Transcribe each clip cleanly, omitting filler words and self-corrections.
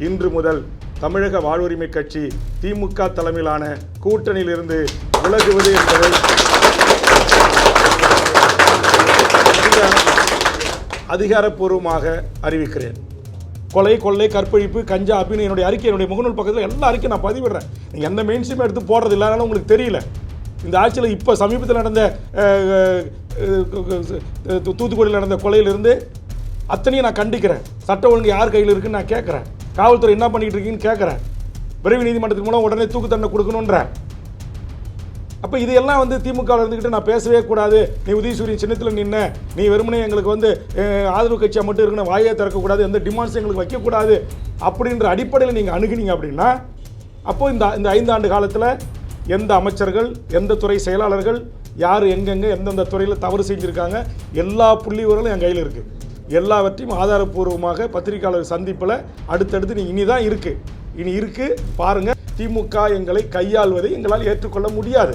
இன்று முதல் தமிழக வாழ்வுரிமை கட்சி திமுக தலைமையிலான கூட்டணியிலிருந்து விலகுவது என்பதை அதிகாரப்பூர்வமாக அறிவிக்கிறேன். கொலை, கொள்ளை, கற்பழிப்பு, கஞ்சா அப்படின்னு என்னுடைய அறிக்கை, என்னுடைய முகநூல் பக்கத்தில் எல்லா அறிக்கையும் நான் பதிவிடுறேன். நீங்கள் எந்த மெயின் ஸ்ட்ரீம் எடுத்து போடுறது இல்லாதனால உங்களுக்கு தெரியல. இந்த ஆட்சியில் இப்போ சமீபத்தில் நடந்த தூத்துக்குடியில் நடந்த கொலையிலிருந்து அத்தனையும் நான் கண்டிக்கிறேன். சட்ட ஒழுங்கு யார் கையில் இருக்குன்னு நான் கேட்குறேன். காவல்துறை என்ன பண்ணிட்டு இருக்கீங்கன்னு கேட்குறேன். விரைவு நீதிமன்றத்துக்கு மூலம் உடனே தூக்கு தண்டனை கொடுக்கணுன்ற. அப்போ இதெல்லாம் திமுகவில் இருந்துக்கிட்டு நான் பேசவே கூடாது, நீ உதயசூரியன் சின்னத்தில் நின்ன, நீ வெறுமனே எங்களுக்கு ஆதரவு கட்சியாக மட்டும் இருக்கணும், வாயை திறக்கக்கூடாது, எந்த டிமாண்ட்ஸ் எங்களுக்கு வைக்கக்கூடாது அப்படின்ற அடிப்படையில் நீங்கள் அணுகுனீங்க அப்படின்னா, அப்போது இந்த 5 ஆண்டு காலத்தில் எந்த அமைச்சர்கள், எந்த துறை செயலாளர்கள், யார் எங்கெங்கே எந்தெந்த துறையில் தவறு செஞ்சுருக்காங்க, எல்லா புள்ளி விவரங்களும் என் கையில் இருக்குது. எல்லாவற்றையும் ஆதாரப்பூர்வமாக பத்திரிகையாளர் சந்திப்பில் அடுத்தடுத்து இனிதான் இருக்குது பாருங்கள். திமுக எங்களை கையாள்வதை எங்களால் ஏற்றுக்கொள்ள முடியாது.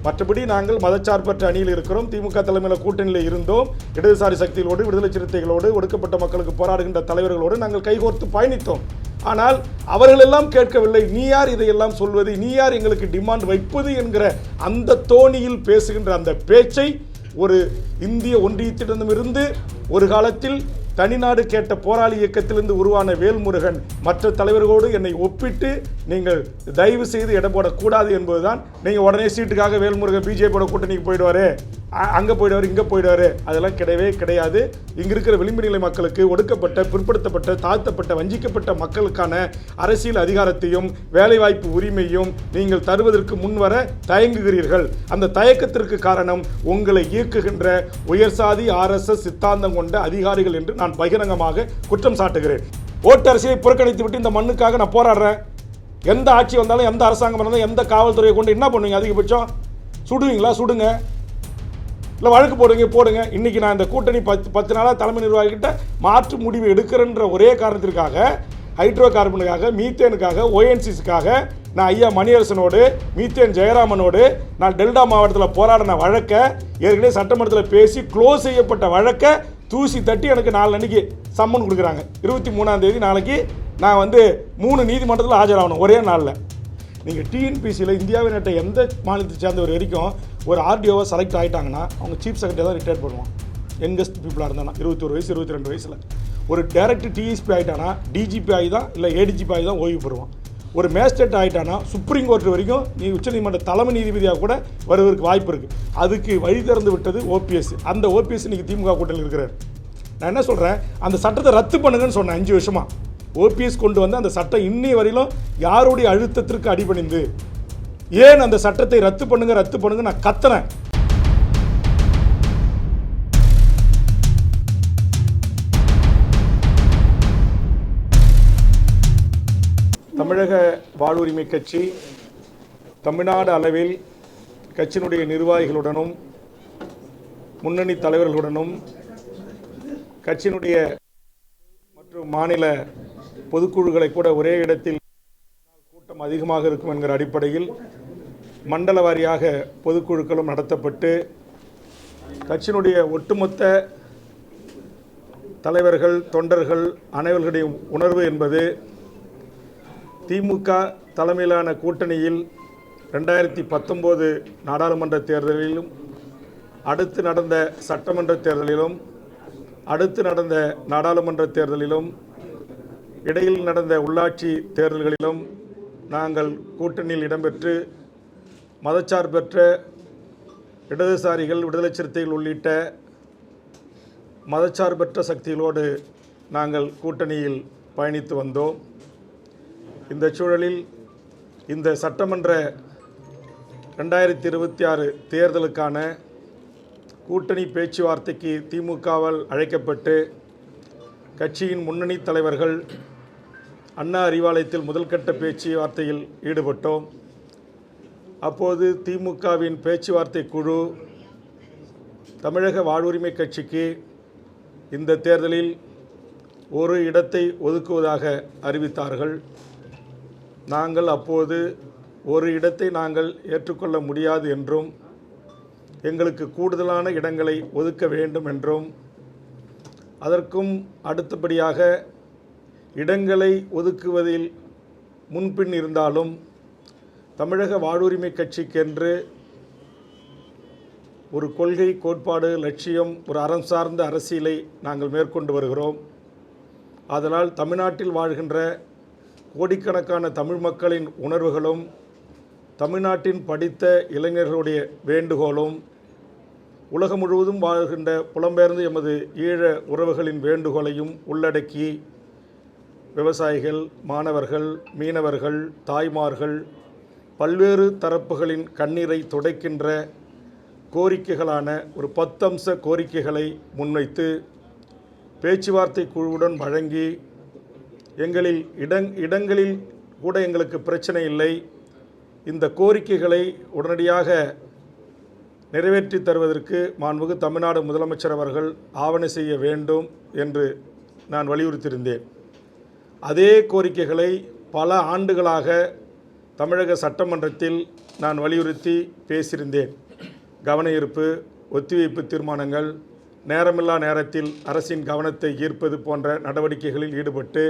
மற்றபடி நாங்கள் மதச்சார்பற்ற அணியில் இருக்கிறோம். திமுக தலைமையில் கூட்டணியில் இருந்தோம். இடதுசாரி சக்திகளோடு, விடுதலை சிறுத்தைகளோடு, ஒடுக்கப்பட்ட மக்களுக்கு போராடுகின்ற தலைவர்களோடு நாங்கள் கைகோர்த்து பயணித்தோம். ஆனால் அவர்களெல்லாம் கேட்கவில்லை. நீ யார் இதையெல்லாம் சொல்வது, நீ யார் எங்களுக்கு டிமாண்ட் வைப்பது என்கிற அந்த தோணியில் பேசுகின்ற அந்த பேச்சை ஒரு இந்திய ஒன்றியத்திடமிருந்து ஒரு காலத்தில் தனிநாடு கேட்ட போராளி இயக்கத்திலிருந்து உருவான வேல்முருகன் மற்ற தலைவர்களோடு என்னை ஒப்பிட்டு நீங்கள் தயவு செய்து இடம் போடக்கூடாது என்பதுதான். நீங்கள் உடனே சீட்டுக்காக வேல்முருகன் பிஜேபியோட கூட்டணிக்கு போயிடுவார், அங்கே போயிடுவார், இங்கே போயிடுவார், அதெல்லாம் கிடையவே கிடையாது. இங்கே இருக்கிற விளிம்பு நிலை மக்களுக்கு, ஒடுக்கப்பட்ட, பிற்படுத்தப்பட்ட, தாழ்த்தப்பட்ட, வஞ்சிக்கப்பட்ட மக்களுக்கான அரசியல் அதிகாரத்தையும் வேலைவாய்ப்பு உரிமையும் நீங்கள் தருவதற்கு முன்வர தயங்குகிறீர்கள். அந்த தயக்கத்திற்கு காரணம் உங்களை இயக்குகின்ற உயர்சாதி RSS சித்தாந்தம் கொண்ட அதிகாரிகள் என்று நான் பகிரங்கமாக குற்றம் சாட்டுகிறேன். ஓட்டு அரசியலை புறக்கணித்து விட்டு இந்த மண்ணுக்காக நான் போராடுறேன். எந்த ஆட்சி வந்தாலும், எந்த அரசாங்கம் வந்தாலும், எந்த காவல்துறையை கொண்டு என்ன பண்ணுவீங்க? அதிகபட்சம் சுடுவீங்களா? சுடுங்க, இல்லை வழக்கு போடுங்க. இன்றைக்கி நான் இந்த கூட்டணி 10 நாளாக தலைமை நிர்வாகிகிட்ட மாற்று முடிவு எடுக்கிறேன்ற ஒரே காரணத்திற்காக, ஹைட்ரோ கார்பனுக்காக, மீத்தேனுக்காக, ONGCக்காக நான் ஐயா மணியரசனோடு, மீத்தேன் ஜெயராமனோடு நான் டெல்டா மாவட்டத்தில் போராடின வழக்கை ஏற்கனவே சட்டமன்றத்தில் பேசி க்ளோஸ் செய்யப்பட்ட வழக்கை தூசி தட்டி எனக்கு 4 அன்னைக்கு சம்மன் கொடுக்குறாங்க. 23ஆம் தேதி நாளைக்கு நான் 3 நீதிமன்றத்தில் ஆஜராகணும் ஒரே நாளில். நீங்கள் டிஎன்பிசியில் இந்தியாவின் நாட்டை எந்த மாநிலத்தை சேர்ந்தவர் வரைக்கும் ஒரு RDOவை செலக்ட் ஆகிட்டாங்கன்னா அவங்க சீஃப் செக்ரட்டரி தான் ரிட்டையர் பண்ணுவான். யங்கஸ்ட் பீப்புளாக இருந்தானா 21 வயசு 22 வயசில். ஒரு டைரக்ட் டிஎஸ்பி ஆகிட்டானா டிஜிபி ஆகி தான், இல்லை ஏடிஜிபி ஆகி தான் ஓய்வு பெறுவான். ஒரு மேஜிஸ்ட்ரேட் ஆகிட்டானா சுப்ரீம் கோர்ட் வரைக்கும் நீ உச்சநீதிமன்ற தலைமை நீதிபதியாக கூட வருவதற்கு வாய்ப்பு இருக்குது. அதுக்கு வழி திறந்து விட்டது OPS. அந்த OPS இன்றைக்கி திமுக கூட்டணியில் இருக்கிறார். நான் என்ன சொல்கிறேன், அந்த சட்டத்தை ரத்து பண்ணுங்கன்னு சொன்னேன் 5 வருஷமாக. OPS கொண்டு வந்து அந்த சட்டம் இன்னி வரையிலும் யாருடைய அழுத்தத்திற்கு அடிபணிந்து ஏன் அந்த சட்டத்தை ரத்து பண்ணுங்க நான் கத்துறேன். தமிழக வாழ்வுரிமை கட்சி தமிழ்நாடு அளவில் கட்சியினுடைய நிர்வாகிகளுடனும் முன்னணி தலைவர்களுடனும் கட்சியினுடைய மற்றும் மாநில பொதுக்குழுக்களை கூட ஒரே இடத்தில் கூட்டம் அதிகமாக இருக்கும் என்கிற அடிப்படையில் மண்டல வாரியாக பொதுக்குழுக்களும் நடத்தப்பட்டு கட்சியினுடைய ஒட்டுமொத்த தலைவர்கள், தொண்டர்கள் அனைவர்களுடைய உணர்வு என்பது திமுக தலைமையிலான கூட்டணியில் 2019 நாடாளுமன்ற தேர்தலிலும், அடுத்து நடந்த சட்டமன்ற தேர்தலிலும், அடுத்து நடந்த நாடாளுமன்ற தேர்தலிலும், இடையில் நடந்த உள்ளாட்சி தேர்தல்களிலும் நாங்கள் கூட்டணியில் இடம்பெற்று மதச்சார்பற்ற இடதுசாரிகள், விடுதலை சிறுத்தைகள் உள்ளிட்ட மதச்சார்பற்ற சக்திகளோடு நாங்கள் கூட்டணியில் பயணித்து வந்தோம். இந்த சூழலில் இந்த சட்டமன்ற 2026 தேர்தலுக்கான கூட்டணி பேச்சுவார்த்தைக்கு திமுகவால் அழைக்கப்பட்டு கட்சியின் முன்னணி தலைவர்கள் அண்ணா அறிவாலயத்தில் முதல்கட்ட பேச்சுவார்த்தையில் ஈடுபட்டோம். அப்போது திமுகவின் பேச்சுவார்த்தை குழு தமிழக வாழ்வுரிமை கட்சிக்கு இந்த தேர்தலில் ஒரு இடத்தை ஒதுக்குவதாக அறிவித்தார்கள். நாங்கள் அப்போது ஒரு இடத்தை நாங்கள் ஏற்றுக்கொள்ள முடியாது என்றும், எங்களுக்கு கூடுதலான இடங்களை ஒதுக்க வேண்டும் என்றும், அதற்கும் அடுத்தபடியாக இடங்களை ஒதுக்குவதில் முன்பின் இருந்தாலும் தமிழக வாழ்வுரிமை கட்சிக்கென்று ஒரு கொள்கை, கோட்பாடு, லட்சியம், ஒரு அறம் சார்ந்த அரசியலை நாங்கள் மேற்கொண்டு வருகிறோம். அதனால் தமிழ்நாட்டில் வாழ்கின்ற கோடிக்கணக்கான தமிழ் மக்களின் உணர்வுகளும், தமிழ்நாட்டின் படித்த இளைஞர்களுடைய வேண்டுகோளும், உலகம் முழுவதும் வாழ்கின்ற புலம்பெயர்ந்து எமது ஈழ உறவுகளின் வேண்டுகோளையும் உள்ளடக்கி விவசாயிகள், மாணவர்கள், மீனவர்கள், தாய்மார்கள், பல்வேறு தரப்புகளின் கண்ணீரை துடைக்கின்ற கோரிக்கைகளான ஒரு 10 அம்ச கோரிக்கைகளை முன்வைத்து பேச்சுவார்த்தை குழுவுடன் வழங்கி இடங்களில் கூட எங்களுக்கு பிரச்சனை இல்லை, இந்த கோரிக்கைகளை உடனடியாக நிறைவேற்றி தருவதற்கு மாண்புமிகு தமிழ்நாடு முதலமைச்சர் அவர்கள் ஆவண செய்ய வேண்டும் என்று நான் வலியுறுத்தியிருந்தேன். அதே கோரிக்கைகளை பல ஆண்டுகளாக தமிழக சட்டமன்றத்தில் நான் வலியுறுத்தி பேசியிருந்தேன். கவன ஈர்ப்பு, ஒத்திவைப்பு தீர்மானங்கள், நேரமில்லா நேரத்தில் அரசின் கவனத்தை ஈர்ப்பது போன்ற நடவடிக்கைகளில் ஈடுபட்டு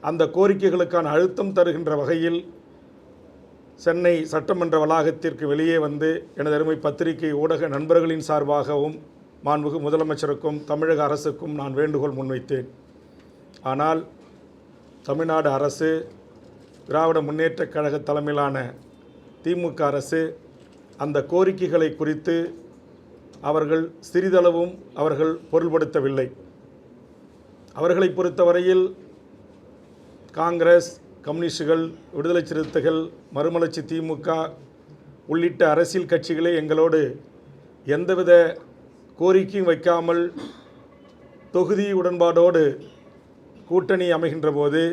அந்த கோரிக்கைகளுக்கான அழுத்தம் தருகின்ற வகையில் சென்னை சட்டமன்ற வளாகத்திற்கு வெளியே வந்து எனது அருமை பத்திரிகை ஊடக நண்பர்களின் சார்பாகவும் மாண்புமிகு முதலமைச்சருக்கும் தமிழக அரசுக்கும் நான் வேண்டுகோள் முன்வைத்தேன். ஆனால் தமிழ்நாடு அரசு, திராவிட முன்னேற்றக் கழக தலைமையிலான திமுக அரசு அந்த கோரிக்கைகளை குறித்து அவர்கள் சிறிதளவும் பொருள்படுத்தவில்லை. அவர்களை பொறுத்தவரையில் காங்கிரஸ், கம்யூனிஸ்டுகள், விடுதலை சிறுத்தைகள், மறுமலர்ச்சி திமுக உள்ளிட்ட அரசியல் கட்சிகளே எங்களோடு எந்தவித கோரிக்கையும் வைக்காமல் தொகுதி உடன்பாடோடு கூட்டணி அமைகின்ற போது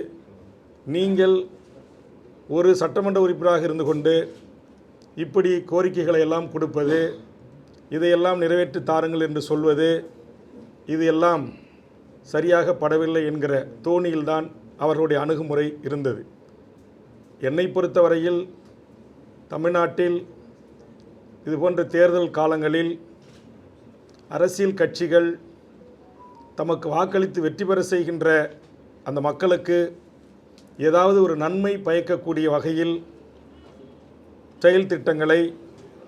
நீங்கள் ஒரு சட்டமன்ற உறுப்பினராக இருந்து கொண்டு இப்படி கோரிக்கைகளை எல்லாம் கொடுப்பது, இதையெல்லாம் நிறைவேற்றி தாருங்கள் என்று சொல்வது, இது எல்லாம் சரியாக படவில்லை என்கிற தோணியில்தான் அவர்களுடைய அணுகுமுறை இருந்தது. என்னை பொறுத்தவரையில் தமிழ்நாட்டில் இதுபோன்ற தேர்தல் காலங்களில் அரசியல் கட்சிகள் தமக்கு வாக்களித்து வெற்றி பெற செய்கின்ற அந்த மக்களுக்கு ஏதாவது ஒரு நன்மை பயக்கக்கூடிய வகையில் செயல் திட்டங்களை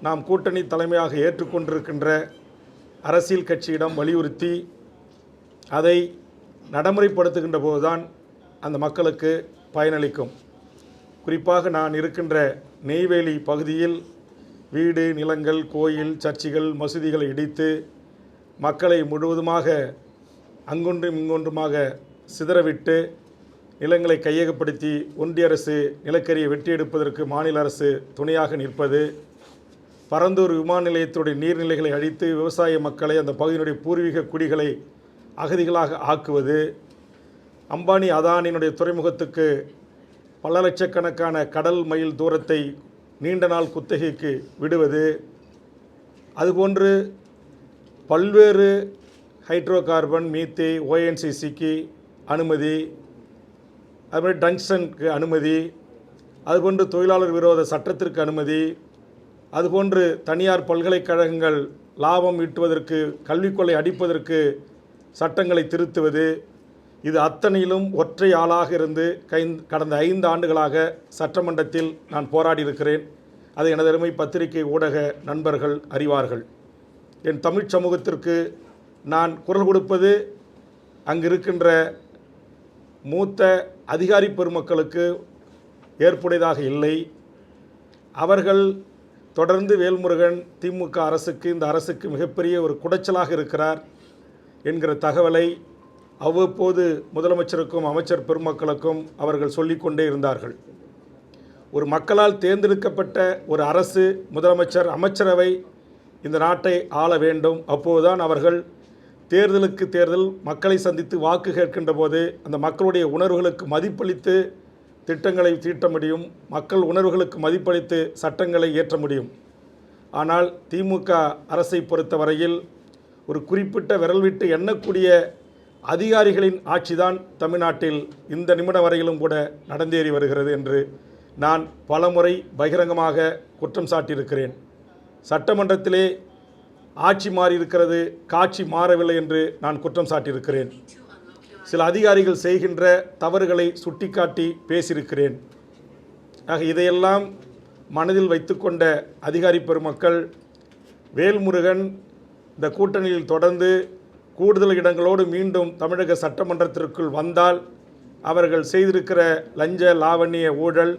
நாம் கூட்டணி தலைமையாக ஏற்றுக்கொண்டிருக்கின்ற அரசியல் கட்சியிடம் வலியுறுத்தி அதை நடைமுறைப்படுத்துகின்ற போதுதான் அந்த மக்களுக்கு பயனளிக்கும். குறிப்பாக நான் இருக்கின்ற நெய்வேலி பகுதியில் வீடு, நிலங்கள், கோயில், சர்ச்சுகள், மசூதிகளை இடித்து மக்களை முழுவதுமாக அங்கொன்றும் இங்கொன்றுமாக சிதறவிட்டு நிலங்களை கையகப்படுத்தி ஒன்றிய அரசு நிலக்கரியை வெட்டி எடுப்பதற்கு மாநில அரசு துணையாக நிற்பது, பரந்தூர் விமான நிலையத்துடைய நீர்நிலைகளை அழித்து விவசாய மக்களை, அந்த பகுதியினுடைய பூர்வீக குடிகளை அகதிகளாக ஆக்குவது, அம்பானி அதானியினுடைய துறைமுகத்துக்கு பல லட்சக்கணக்கான கடல் மைல் தூரத்தை நீண்ட நாள் குத்தகைக்கு விடுவது, அதுபோன்று பல்வேறு ஹைட்ரோ கார்பன், மீத்தே, ONGCக்கு அனுமதி, அதுமாதிரி டங்ஸ்டனுக்கு அனுமதி, அதுபோன்று தொழிலாளர் விரோத சட்டத்திற்கு அனுமதி, அதுபோன்று தனியார் பல்கலைக்கழகங்கள் லாபம் ஈட்டுவதற்கு, கல்விக்கொள்ளை அடிப்பதற்கு சட்டங்களை திருத்துவது, இது அத்தனையிலும் ஒற்றை ஆளாக இருந்து கடந்த 5 ஆண்டுகளாக சட்டமன்றத்தில் நான் போராடி இருக்கிறேன். அதை எனது அருமை பத்திரிகை ஊடக நண்பர்கள் அறிவார்கள். என் தமிழ் சமூகத்திற்கு நான் குரல் கொடுப்பது அங்கு இருக்கின்ற மூத்த அதிகாரி பெருமக்களுக்கு ஏற்புடையதாக இல்லை. அவர்கள் தொடர்ந்து வேல்முருகன் திமுக அரசுக்கு, இந்த அரசுக்கு மிகப்பெரிய ஒரு குடைச்சலாக இருக்கிறார் என்கிற தகவலை அவ்வப்போது முதலமைச்சருக்கும் அமைச்சர் பெருமக்களுக்கும் அவர்கள் சொல்லிக்கொண்டே இருந்தார்கள். ஒரு மக்களால் தேர்ந்தெடுக்கப்பட்ட ஒரு அரசு, முதலமைச்சர், அமைச்சரவை இந்த நாட்டை ஆள வேண்டும். அப்போதுதான் அவர்கள் தேர்தலுக்கு தேர்தல் மக்களை சந்தித்து வாக்கு கேட்கின்ற போது அந்த மக்களுடைய உணர்வுகளுக்கு மதிப்பளித்து திட்டங்களை தீட்ட முடியும், மக்கள் உணர்வுகளுக்கு மதிப்பளித்து சட்டங்களை இயற்ற முடியும். ஆனால் திமுக அரசை பொறுத்தவரையில் ஒரு குறிப்பிட்ட விரல் விட்டு எண்ணக்கூடிய அதிகாரிகளின் ஆட்சிதான் தமிழ்நாட்டில் இந்த நிமிடம் வரையிலும் கூட நடந்தேறி வருகிறது என்று நான் பலமுறை பகிரங்கமாக குற்றம் சாட்டியிருக்கிறேன். சட்டமன்றத்திலே ஆட்சி மாறி இருக்கிறது, காட்சி மாறவில்லை என்று நான் குற்றம் சாட்டியிருக்கிறேன். சில அதிகாரிகள் செய்கின்ற தவறுகளை சுட்டிக்காட்டி பேசியிருக்கிறேன். ஆக இதையெல்லாம் மனதில் வைத்துக்கொண்ட அதிகாரி பெருமக்கள் வேல்முருகன் இந்த கூட்டணியில் தொடர்ந்து கூடுதல் இடங்களோடு மீண்டும் தமிழக சட்டமன்றத்திற்குள் வந்தால் அவர்கள் செய்திருக்கிற லஞ்ச லாவண்ய ஊழல்,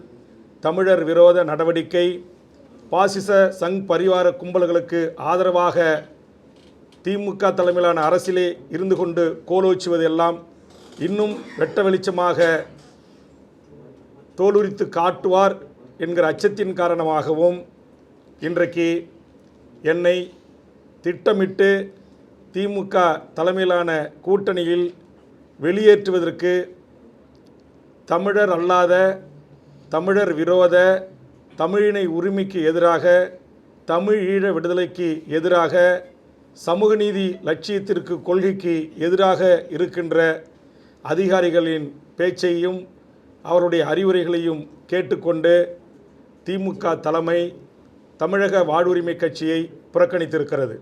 தமிழர் விரோத நடவடிக்கை, பாசிச சங் பரிவார கும்பல்களுக்கு ஆதரவாக திமுக தலைமையிலான அரசிலே இருந்து கொண்டு கோலோச்சுவது எல்லாம் இன்னும் வெட்ட வெளிச்சமாக தோலுரித்து காட்டுவார் என்கிற அச்சத்தின் காரணமாகவும் இன்றைக்கு என்னை திட்டமிட்டு திமுக தலைமையிலான கூட்டணியில் வெளியேற்றுவதற்கு தமிழர் அல்லாத, தமிழர் விரோத, தமிழினை உரிமைக்கு எதிராக, தமிழ் ஈழ விடுதலைக்கு எதிராக, சமூக நீதி லட்சியத்திற்கு கொள்கைக்கு எதிராக இருக்கின்ற அதிகாரிகளின் பேச்சையும் அவருடைய அறிவுரைகளையும் கேட்டுக்கொண்டு திமுக தலைமை தமிழக வாழ்வுரிமை கட்சியை புறக்கணித்திருக்கிறது.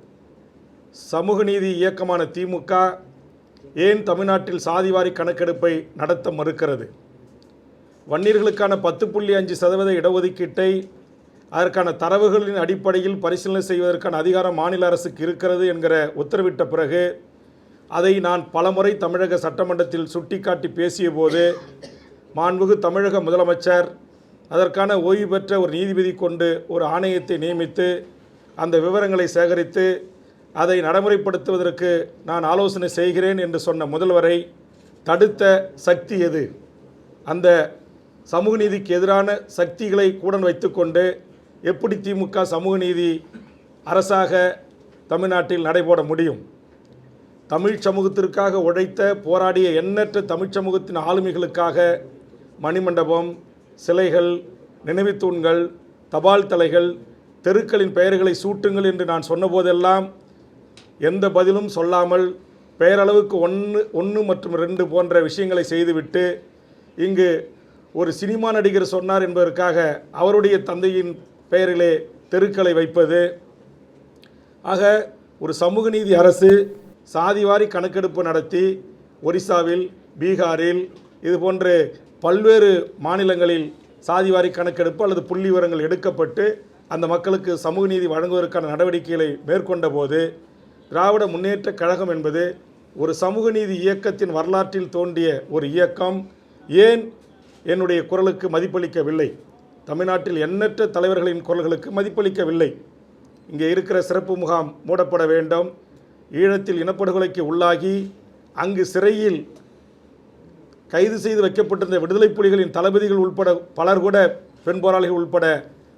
சமூக நீதி இயக்கமான திமுக ஏன் தமிழ்நாட்டில் சாதிவாரி கணக்கெடுப்பை நடத்த மறுக்கிறது? வன்னியர்களுக்கான 10.5% இடஒதுக்கீட்டை அதற்கான தரவுகளின் அடிப்படையில் பரிசீலனை செய்வதற்கான அதிகாரம் மாநில அரசுக்கு இருக்கிறது என்கிற உத்தரவிட்ட பிறகு அதை நான் பலமுறை தமிழக சட்டமன்றத்தில் சுட்டிக்காட்டி பேசிய போது மாண்புமிகு தமிழக முதலமைச்சர் அதற்கான ஓய்வு பெற்ற ஒரு நீதிபதி கொண்டு ஒரு ஆணையத்தை நியமித்து அந்த விவரங்களை சேகரித்து அதை நடைமுறைப்படுத்துவதற்கு நான் ஆலோசனை செய்கிறேன் என்று சொன்ன முதல்வரை தடுத்த சக்தி எது? அந்த சமூக நீதிக்கு எதிரான சக்திகளை கூட வைத்துக்கொண்டு எப்படி திமுக சமூக நீதி அரசாக தமிழ்நாட்டில் நடைபோட முடியும்? தமிழ் சமூகத்திற்காக உழைத்த போராடிய எண்ணற்ற தமிழ் சமூகத்தின் ஆளுமைகளுக்காக மணிமண்டபம், சிலைகள், நினைவுத்தூண்கள், தபால் தலைகள், தெருக்களின் பெயர்களை சூட்டுங்கள் என்று நான் சொன்னபோதெல்லாம் எந்த பதிலும் சொல்லாமல் பெயரளவுக்கு 1 மற்றும் 2 போன்ற விஷயங்களை செய்துவிட்டு இங்கு ஒரு சினிமா நடிகர் சொன்னார் என்பதற்காக அவருடைய தந்தையின் பெயரிலே தெருக்களை வைப்பது. ஆக ஒரு சமூக நீதி அரசு சாதிவாரி கணக்கெடுப்பு நடத்தி ஒரிசாவில், பீகாரில், இதுபோன்று பல்வேறு மாநிலங்களில் சாதிவாரி கணக்கெடுப்பு அல்லது புள்ளி விவரங்கள் எடுக்கப்பட்டு அந்த மக்களுக்கு சமூக நீதி வழங்குவதற்கான நடவடிக்கைகளை மேற்கொண்ட போது திராவிட முன்னேற்ற கழகம் என்பது ஒரு சமூக நீதி இயக்கத்தின் வரலாற்றில் தோன்றிய ஒரு இயக்கம் ஏன் என்னுடைய குரலுக்கு மதிப்பளிக்கவில்லை? தமிழ்நாட்டில் எண்ணற்ற தலைவர்களின் குரல்களுக்கு மதிப்பளிக்கவில்லை. இங்கே இருக்கிற சிறப்பு முகாம் மூடப்பட வேண்டும், ஈழத்தில் இனப்படுகொலைக்கு உள்ளாகி அங்கு சிறையில் கைது செய்து வைக்கப்பட்டிருந்த விடுதலை புலிகளின் தளபதிகள் உட்பட பலர் கூட, பெண் போராளிகள் உட்பட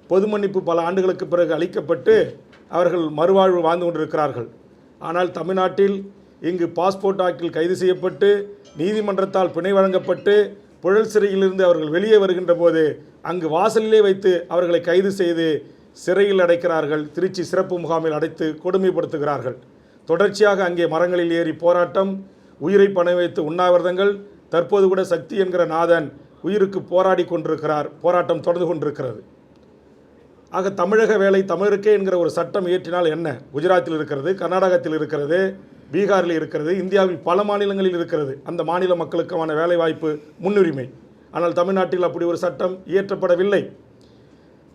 பொது மன்னிப்பு பல ஆண்டுகளுக்கு பிறகு அளிக்கப்பட்டு அவர்கள் மறுவாழ்வு வாழ்ந்து கொண்டிருக்கிறார்கள். ஆனால் தமிழ்நாட்டில் இங்கு பாஸ்போர்ட் ஆக்டில் கைது செய்யப்பட்டு நீதிமன்றத்தால் பிணை வழங்கப்பட்டு புழல் சிறையிலிருந்து அவர்கள் வெளியே வருகின்ற போது அங்கு வாசலிலே வைத்து அவர்களை கைது செய்து சிறையில் அடைக்கிறார்கள். திருச்சி சிறப்பு முகாமில் அடைத்து கொடுமைப்படுத்துகிறார்கள். தொடர்ச்சியாக அங்கே மரங்களில் ஏறி போராட்டம், உயிரை பண வைத்து உண்ணாவிரதங்கள். தற்போது கூட சக்தி என்கிற நாதன் உயிருக்கு போராடி கொண்டிருக்கிறார். போராட்டம் தொடர்ந்து கொண்டிருக்கிறது. ஆக தமிழக வேலை தமிழருக்கே என்கிற ஒரு சட்டம் இயற்றினால் என்ன? குஜராத்தில் இருக்கிறது, கர்நாடகத்தில் இருக்கிறது, பீகாரில் இருக்கிறது, இந்தியாவில் பல மாநிலங்களில் இருக்கிறது. அந்த மாநில மக்களுக்கான வேலைவாய்ப்பு முன்னுரிமை. ஆனால் தமிழ்நாட்டில் அப்படி ஒரு சட்டம் இயற்றப்படவில்லை.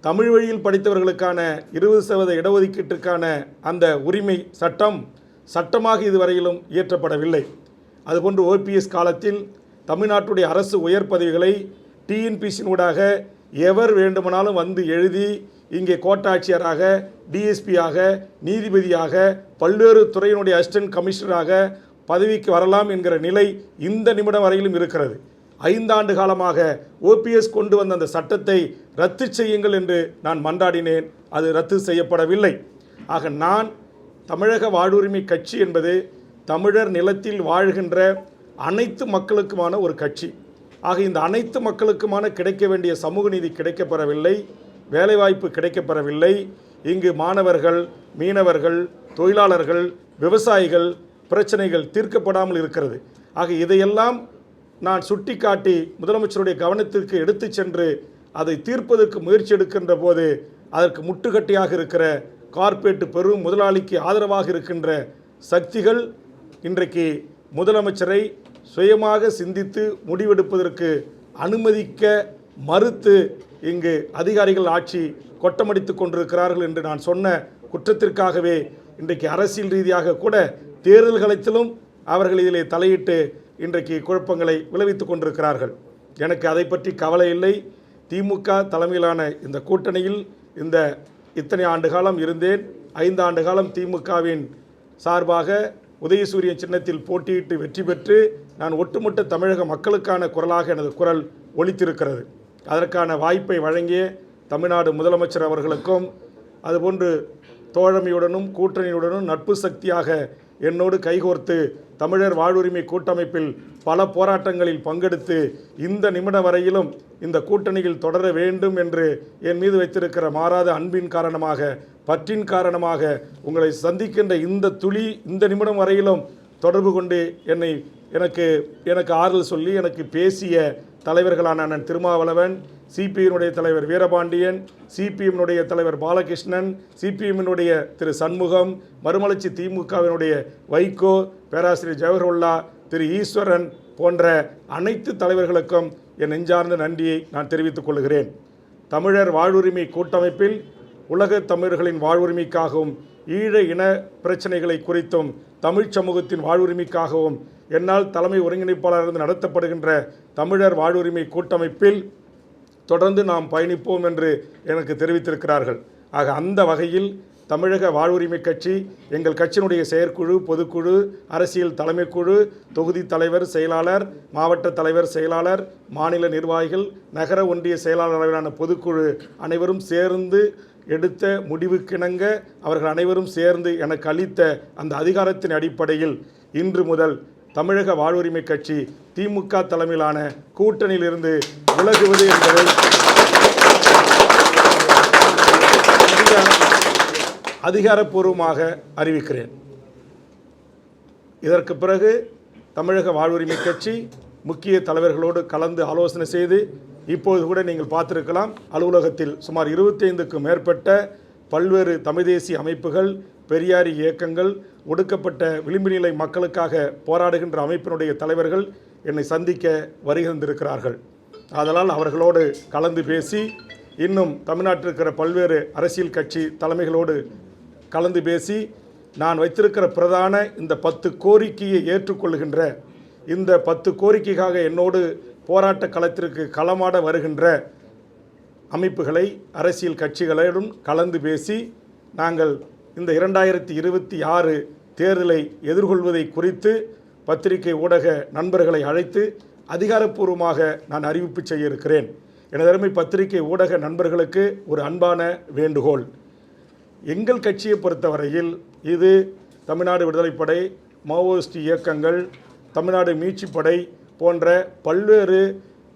தமிழ் வழியில் படித்தவர்களுக்கான 20% இடஒதுக்கீட்டிற்கான அந்த உரிமை சட்டமாக இதுவரையிலும் இயற்றப்படவில்லை. அதுபோன்று ஓபிஎஸ் காலத்தில் தமிழ்நாட்டுடைய அரசு உயர் பதவிகளை டிஎன்பிசியினூடாக எவர் வேண்டுமானாலும் வந்து எழுதி இங்கே கோட்டாட்சியராக, டிஎஸ்பியாக, நீதிபதியாக, பல்வேறு துறையினுடைய அசிஸ்டன்ட் கமிஷனராக பதவிக்கு வரலாம் என்கிற நிலை இந்த நிமிடம் வரையிலும் இருக்கிறது. 5 ஆண்டு காலமாக ஓபிஎஸ் கொண்டு வந்த அந்த சட்டத்தை ரத்து செய்யுங்கள் என்று நான் மன்றாடினேன். அது ரத்து செய்யப்படவில்லை. ஆக நான் தமிழக வாழ்வுரிமை கட்சி என்பது தமிழர் நிலத்தில் வாழ்கின்ற அனைத்து மக்களுக்குமான ஒரு கட்சி. ஆக இந்த அனைத்து மக்களுக்குமான கிடைக்க வேண்டிய சமூக நீதி கிடைக்கப்பெறவில்லை, வேலைவாய்ப்பு கிடைக்கப்பெறவில்லை. இங்கு மாணவர்கள், மீனவர்கள், தொழிலாளர்கள், விவசாயிகள் பிரச்சனைகள் தீர்க்கப்படாமல் இருக்கிறது. ஆக இதையெல்லாம் நான் சுட்டிக்காட்டி முதலமைச்சருடைய கவனத்திற்கு எடுத்து சென்று அதை தீர்ப்பதற்கு முயற்சி எடுக்கின்ற போது அதற்கு முட்டுக்கட்டையாக இருக்கிற கார்ப்பரேட் பெரும் முதலாளிக்கு ஆதரவாக இருக்கின்ற சக்திகள் இன்றைக்கு முதலமைச்சரை சுயமாக சிந்தித்து முடிவெடுப்பதற்கு அனுமதிக்க மறுத்து இங்கு அதிகாரிகள் ஆட்சி கொட்டமடித்து கொண்டிருக்கிறார்கள் என்று நான் சொன்ன குற்றத்திற்காகவே இன்றைக்கு அரசியல் ரீதியாக கூட தேர்தல் களத்திலும் அவர்கள் இதிலே தலையிட்டு இன்றைக்கு குழப்பங்களை விளைவித்துக் கொண்டிருக்கிறார்கள். எனக்கு அதை பற்றி கவலை இல்லை. திமுக தலைமையிலான இந்த கூட்டணியில் இத்தனை ஆண்டு காலம் இருந்தேன். 5 ஆண்டு காலம் திமுகவின் சார்பாக உதயசூரியன் சின்னத்தில் போட்டியிட்டு வெற்றி பெற்று நான் ஒட்டுமொத்த தமிழக மக்களுக்கான குரலாக எனது குரல் ஒலித்திருக்கிறது. அதற்கான வாய்ப்பை வழங்கிய தமிழ்நாடு முதலமைச்சர் அவர்களுக்கும் அதுபோன்று தோழமையுடனும் கூட்டணியுடனும் நட்பு சக்தியாக என்னோடு கைகோர்த்து தமிழர் வாழ்வுரிமை கூட்டமைப்பில் பல போராட்டங்களில் பங்கெடுத்து இந்த நிமிடம் வரையிலும் இந்த கூட்டணியில் தொடர வேண்டும் என்று என் மீது வைத்திருக்கிற மாறாத அன்பின் காரணமாக, பற்றின் காரணமாக உங்களை சந்திக்கின்ற இந்த நிமிடம் வரையிலும் தொடர்பு கொண்டு எனக்கு ஆறுதல் சொல்லி எனக்கு பேசிய தலைவர்களான அண்ணன் திருமாவளவன், சிபிஎம்னுடைய தலைவர் வீரபாண்டியன், சிபிஎம்னுடைய தலைவர் பாலகிருஷ்ணன், சிபிஎம்னுடைய திரு சண்முகம், மறுமலர்ச்சி திமுகவினுடைய வைகோ, பேராசிரியர் ஜவஹர்லா, திரு ஈஸ்வரன் போன்ற அனைத்து தலைவர்களுக்கும் என் நெஞ்சார்ந்த நன்றியை நான் தெரிவித்துக் கொள்கிறேன். தமிழர் வாழ்வுரிமை கூட்டமைப்பில் உலக தமிழர்களின் வாழ்வுரிமைக்காகவும் ஈழ இன பிரச்சனைகளை குறித்தும் தமிழ் சமூகத்தின் வாழ்வுரிமைக்காகவும் என்னால் தலைமை ஒருங்கிணைப்பாளர் நடத்தப்படுகின்ற தமிழர் வாழ்வுரிமை கூட்டமைப்பில் தொடர்ந்து நாம் பயணிப்போம் என்று எனக்கு தெரிவித்திருக்கிறார்கள். ஆக அந்த வகையில் தமிழக வாழ்வுரிமை கட்சி, எங்கள் கட்சியினுடைய செயற்குழு, பொதுக்குழு, அரசியல் தலைமைக்குழு, தொகுதி தலைவர், செயலாளர், மாவட்ட தலைவர், செயலாளர், மாநில நிர்வாகிகள், நகர ஒன்றிய செயலாளர் அளவிலான பொதுக்குழு அனைவரும் சேர்ந்து எடுத்த முடிவுக்கிணங்க அவர்கள் அனைவரும் சேர்ந்து எனக்கு அளித்த அந்த அதிகாரத்தின் அடிப்படையில் இன்று முதல் தமிழக வாழ்வுரிமை கட்சி திமுக தலைமையிலான கூட்டணியிலிருந்து விலகுவது என்பதை அதிகாரப்பூர்வமாக அறிவிக்கிறேன். இதற்கு பிறகு தமிழக வாழ்வுரிமை கட்சி முக்கிய தலைவர்களோடு கலந்து ஆலோசனை செய்து, இப்போது கூட நீங்கள் பார்த்திருக்கலாம், அலுவலகத்தில் சுமார் 25க்கும் மேற்பட்ட பல்வேறு தமிழ் தேசிய அமைப்புகள், பெரியாரி இயக்கங்கள், ஒடுக்கப்பட்ட விளிம்பு நிலை மக்களுக்காக போராடுகின்ற அமைப்பினுடைய தலைவர்கள் என்னை சந்திக்க வருகின்றிருக்கிறார்கள். ஆதலால் அவர்களோடு கலந்து பேசி, இன்னும் தமிழ்நாட்டில் இருக்கிற பல்வேறு அரசியல் கட்சி தலைமைகளோடு கலந்து பேசி, நான் வைத்திருக்கிற பிரதான இந்த 10 கோரிக்கையை ஏற்றுக்கொள்கின்ற, இந்த 10 கோரிக்கைக்காக என்னோடு போராட்ட களத்திற்கு களமாட வருகின்ற அமைப்புகளை, அரசியல் கட்சிகளுடன் கலந்து பேசி, நாங்கள் இந்த 2026 தேர்தலை எதிர்கொள்வதை குறித்து பத்திரிகை ஊடக நண்பர்களை அழைத்து அதிகாரப்பூர்வமாக நான் அறிவிப்பு செய்ய இருக்கிறேன். எனதருமை பத்திரிகை ஊடக நண்பர்களுக்கு ஒரு அன்பான வேண்டுகோள். எங்கள் கட்சியை பொறுத்தவரையில் இது தமிழ்நாடு விடுதலைப்படை, மாவோயிஸ்ட் இயக்கங்கள், தமிழ்நாடு மீட்சிப்படை போன்ற பல்வேறு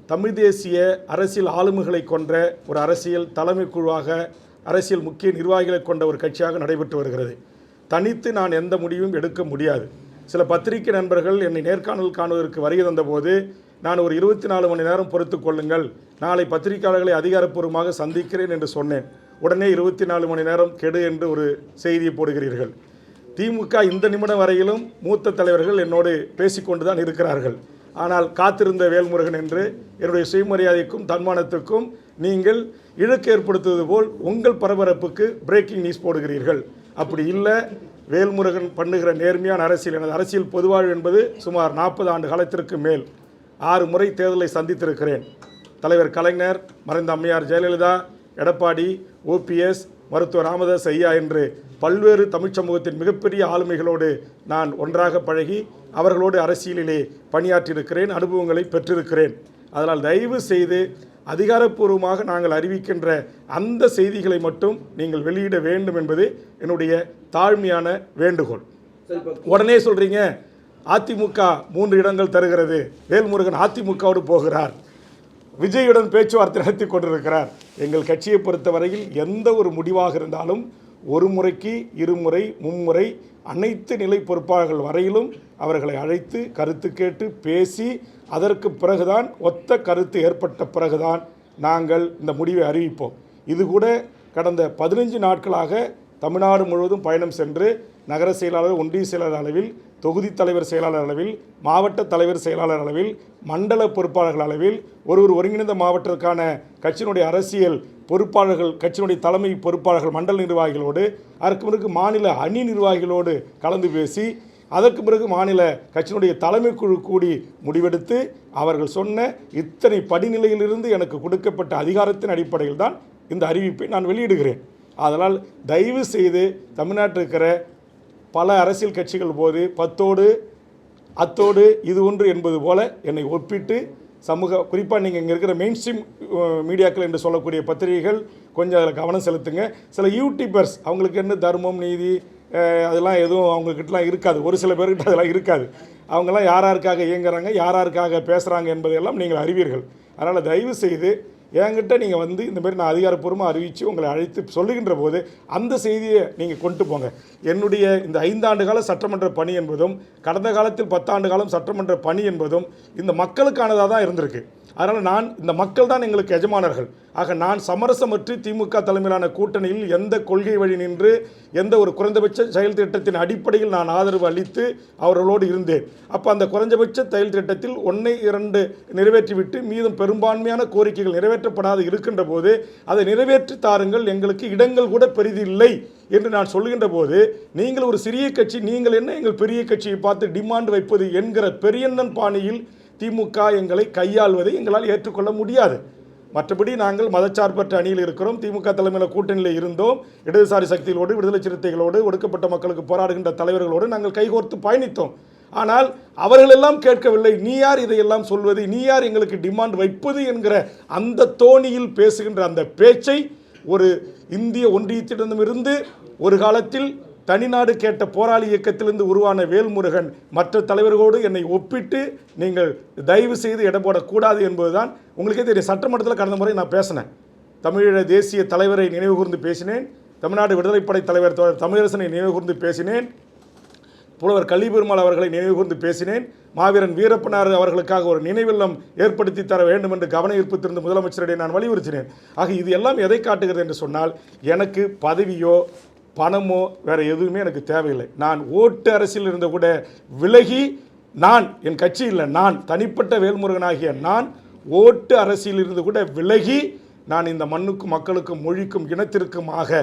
தமிழ் தேசிய அரசியல் ஆளுமைகளை கொண்ட ஒரு அரசியல் தலைமை குழுவாக, அரசியல் முக்கிய நிர்வாகிகளை கொண்ட ஒரு கட்சியாக நடைபெற்று வருகிறது. தனித்து நான் எந்த முடிவும் எடுக்க முடியாது. சில பத்திரிகை நண்பர்கள் என்னை நேர்காணல் காணுவதற்கு வருகை தந்தபோது, நான் ஒரு 24 மணி நேரம் பொறுத்து கொள்ளுங்கள், நாளை பத்திரிகையாளர்களை அதிகாரப்பூர்வமாக சந்திக்கிறேன் என்று சொன்னேன். உடனே 24 மணி நேரம் கெடு என்று ஒரு செய்தியை போடுகிறீர்கள். திமுக இந்த நிமிடம் வரையிலும் மூத்த தலைவர்கள் என்னோடு பேசிக்கொண்டு தான் இருக்கிறார்கள். ஆனால் காத்திருந்த வேல்முருகன் என்று என்னுடைய சுயமரியாதைக்கும் தன்மானத்துக்கும் நீங்கள் இழுக்கு ஏற்படுத்துவது போல் உங்கள் பரபரப்புக்கு பிரேக்கிங் நியூஸ் போடுகிறீர்கள். அப்படி இல்லை, வேல்முருகன் பண்ணுகிற நேர்மையான அரசியல், எனது அரசியல் பொதுவாழ்வு என்பது சுமார் 40 ஆண்டு காலத்திற்கு மேல் 6 முறை தேர்தலை சந்தித்திருக்கிறேன். தலைவர் கலைஞர், மறைந்த அம்மையார் ஜெயலலிதா, எடப்பாடி, ஓபிஎஸ், மருத்துவர் ராமதாஸ் ஐயா என்று பல்வேறு தமிழ் சமூகத்தின் மிகப்பெரிய ஆளுமைகளோடு நான் ஒன்றாக பழகி அவர்களோடு அரசியலிலே பணியாற்றியிருக்கிறேன், அனுபவங்களை பெற்றிருக்கிறேன். அதனால் தயவு செய்து அதிகாரப்பூர்வமாக நாங்கள் அறிவிக்கின்ற அந்த செய்திகளை மட்டும் நீங்கள் வெளியிட வேண்டும் என்பது என்னுடைய தாழ்மையான வேண்டுகோள். உடனே சொல்கிறீங்க அதிமுக 3 இடங்கள் தருகிறது, வேல்முருகன் அதிமுகவோடு போகிறார், விஜயுடன் பேச்சுவார்த்தை நடத்தி கொண்டிருக்கிறார். எங்கள் கட்சியை பொறுத்தவரையில் எந்த ஒரு முடிவாக இருந்தாலும் ஒரு முறைக்கு 2 முறை 3 முறை அனைத்து நிலை பொறுப்பாளர்கள் வரையிலும் அவர்களை அழைத்து கருத்து கேட்டு பேசி, அதற்கு பிறகுதான் ஒத்த கருத்து ஏற்பட்ட பிறகுதான் நாங்கள் இந்த முடிவை அறிவிப்போம். இது கூட கடந்த 15 நாட்களாக தமிழ்நாடு முழுவதும் பயணம் சென்று நகர செயலாளர், ஒன்றிய செயலாளர் அளவில், தொகுதி தலைவர் செயலாளர் அளவில், மாவட்ட தலைவர் செயலாளர் அளவில், மண்டல பொறுப்பாளர்கள் அளவில், ஒரு ஒருங்கிணைந்த மாவட்டத்திற்கான கட்சியினுடைய அரசியல் பொறுப்பாளர்கள், கட்சியினுடைய தலைமை பொறுப்பாளர்கள், மண்டல நிர்வாகிகளோடு, அதற்கு பிறகு மாநில அணி நிர்வாகிகளோடு கலந்து பேசி, அதற்கு பிறகு மாநில கட்சியினுடைய தலைமை குழு கூடி முடிவெடுத்து அவர்கள் சொன்ன இத்தனை படிநிலையிலிருந்து எனக்கு கொடுக்கப்பட்ட அதிகாரத்தின் அடிப்படையில் தான் இந்த அறிவிப்பை நான் வெளியிடுகிறேன். அதனால் தயவு செய்து தமிழ்நாட்டில் இருக்கிற பல அரசியல் கட்சிகள் போது அத்தோடு இது ஒன்று என்பது போல என்னை ஒப்பிட்டு குறிப்பாக நீங்கள் இங்கே இருக்கிற மெயின் ஸ்ட்ரீம் மீடியாக்கள் என்று சொல்லக்கூடிய பத்திரிகைகள் கொஞ்சம் அதில் கவனம் செலுத்துங்க. சில யூடியூபர்ஸ் அவங்களுக்கு என்ன தர்மம், நீதி அதெல்லாம் எதுவும் அவங்கக்கிட்டலாம் இருக்காது. ஒரு சில பேர்கிட்ட அதெல்லாம் இருக்காது. அவங்கெல்லாம் யாராருக்காக இயங்குறாங்க, யாராருக்காக பேசுகிறாங்க என்பதையெல்லாம் நீங்கள் அறிவீர்கள். அதனால் தயவு செய்து என்கிட்ட நீங்கள் இந்தமாரி நான் அதிகாரப்பூர்வமாக அறிவித்து உங்களை அழைத்து சொல்லுகின்ற போது அந்த செய்தியை நீங்கள் கொண்டு போங்க. என்னுடைய இந்த 5 ஆண்டு கால சட்டமன்ற பணி என்பதும் கடந்த காலத்தில் 10 ஆண்டு காலம் சட்டமன்ற பணி என்பதும் இந்த மக்களுக்கானதாக தான் இருந்திருக்கு. அதனால் இந்த மக்கள் தான் எங்களுக்கு எஜமானர்கள். ஆக நான் சமரசமற்று திமுக தலைமையிலான கூட்டணியில் எந்த கொள்கை வழி நின்று எந்த ஒரு குறைந்தபட்ச செயல் திட்டத்தின் அடிப்படையில் நான் ஆதரவு அளித்து அவர்களோடு இருந்தேன். அப்போ அந்த குறைந்தபட்ச செயல் திட்டத்தில் 1-2 நிறைவேற்றிவிட்டு மீதும் பெரும்பான்மையான கோரிக்கைகள் நிறைவேற்றப்படாது இருக்கின்ற போது அதை நிறைவேற்றி தாருங்கள், எங்களுக்கு இடங்கள் கூட பெரிதில்லை என்று நான் சொல்கின்ற போது நீங்கள் ஒரு சிறிய கட்சி, நீங்கள் என்ன எங்கள் பெரிய கட்சியை பார்த்து டிமாண்ட் வைப்பது என்கிற பெரியண்ணன் பாணியில் திமுக எங்களை கையாள்வதை எங்களால் ஏற்றுக்கொள்ள முடியாது. மற்றபடி நாங்கள் மதச்சார்பற்ற அணியில் இருக்கிறோம். திமுக தலைமையில் கூட்டணியில் இருந்தோம். இடதுசாரி சக்திகளோடு, விடுதலை சிறுத்தைகளோடு, ஒடுக்கப்பட்ட மக்களுக்கு போராடுகின்ற தலைவர்களோடு நாங்கள் கைகோர்த்து பயணித்தோம். ஆனால் அவர்களெல்லாம் கேட்கவில்லை. நீ யார் இதையெல்லாம் சொல்வது, நீ யார் எங்களுக்கு டிமாண்ட் வைப்பது என்கிற அந்த தோணியில் பேசுகின்ற அந்த பேச்சை ஒரு இந்திய ஒன்றியத்திடமிருந்து ஒரு காலத்தில் தனிநாடு கேட்ட போராளி இயக்கத்திலிருந்து உருவான வேல்முருகன் மற்ற தலைவர்களோடு என்னை ஒப்பிட்டு நீங்கள் தயவு செய்து இடம் போடக்கூடாது என்பதுதான். உங்களுக்கே தெரியும், சட்டமன்றத்தில் கடந்த முறை நான் பேசினேன். தமிழீழ தேசிய தலைவரை நினைவுகூர்ந்து பேசினேன். தமிழ்நாடு விடுதலைப்படை தலைவர் தமிழரசனை நினைவுகூர்ந்து பேசினேன். புலவர் கலிபெருமாள் அவர்களை நினைவுகூர்ந்து பேசினேன். மாவீரன் வீரப்பனார் அவர்களுக்காக ஒரு நினைவில்லம் ஏற்படுத்தி தர வேண்டும் என்று கவன ஈர்ப்பு திறந்த முதலமைச்சரிடையே நான் வலியுறுத்தினேன். ஆக இது எல்லாம் எதை காட்டுகிறது என்று சொன்னால், எனக்கு பதவியோ பணமோ வேறு எதுவுமே எனக்கு தேவையில்லை. நான் ஓட்டு அரசியல் இருந்த கூட விலகி, நான் என் கட்சி இல்லை, நான் தனிப்பட்ட வேல்முருகனாகிய நான் ஓட்டு அரசியல் இருந்து கூட விலகி, நான் இந்த மண்ணுக்கும் மக்களுக்கும் மொழிக்கும் இனத்திற்குமாக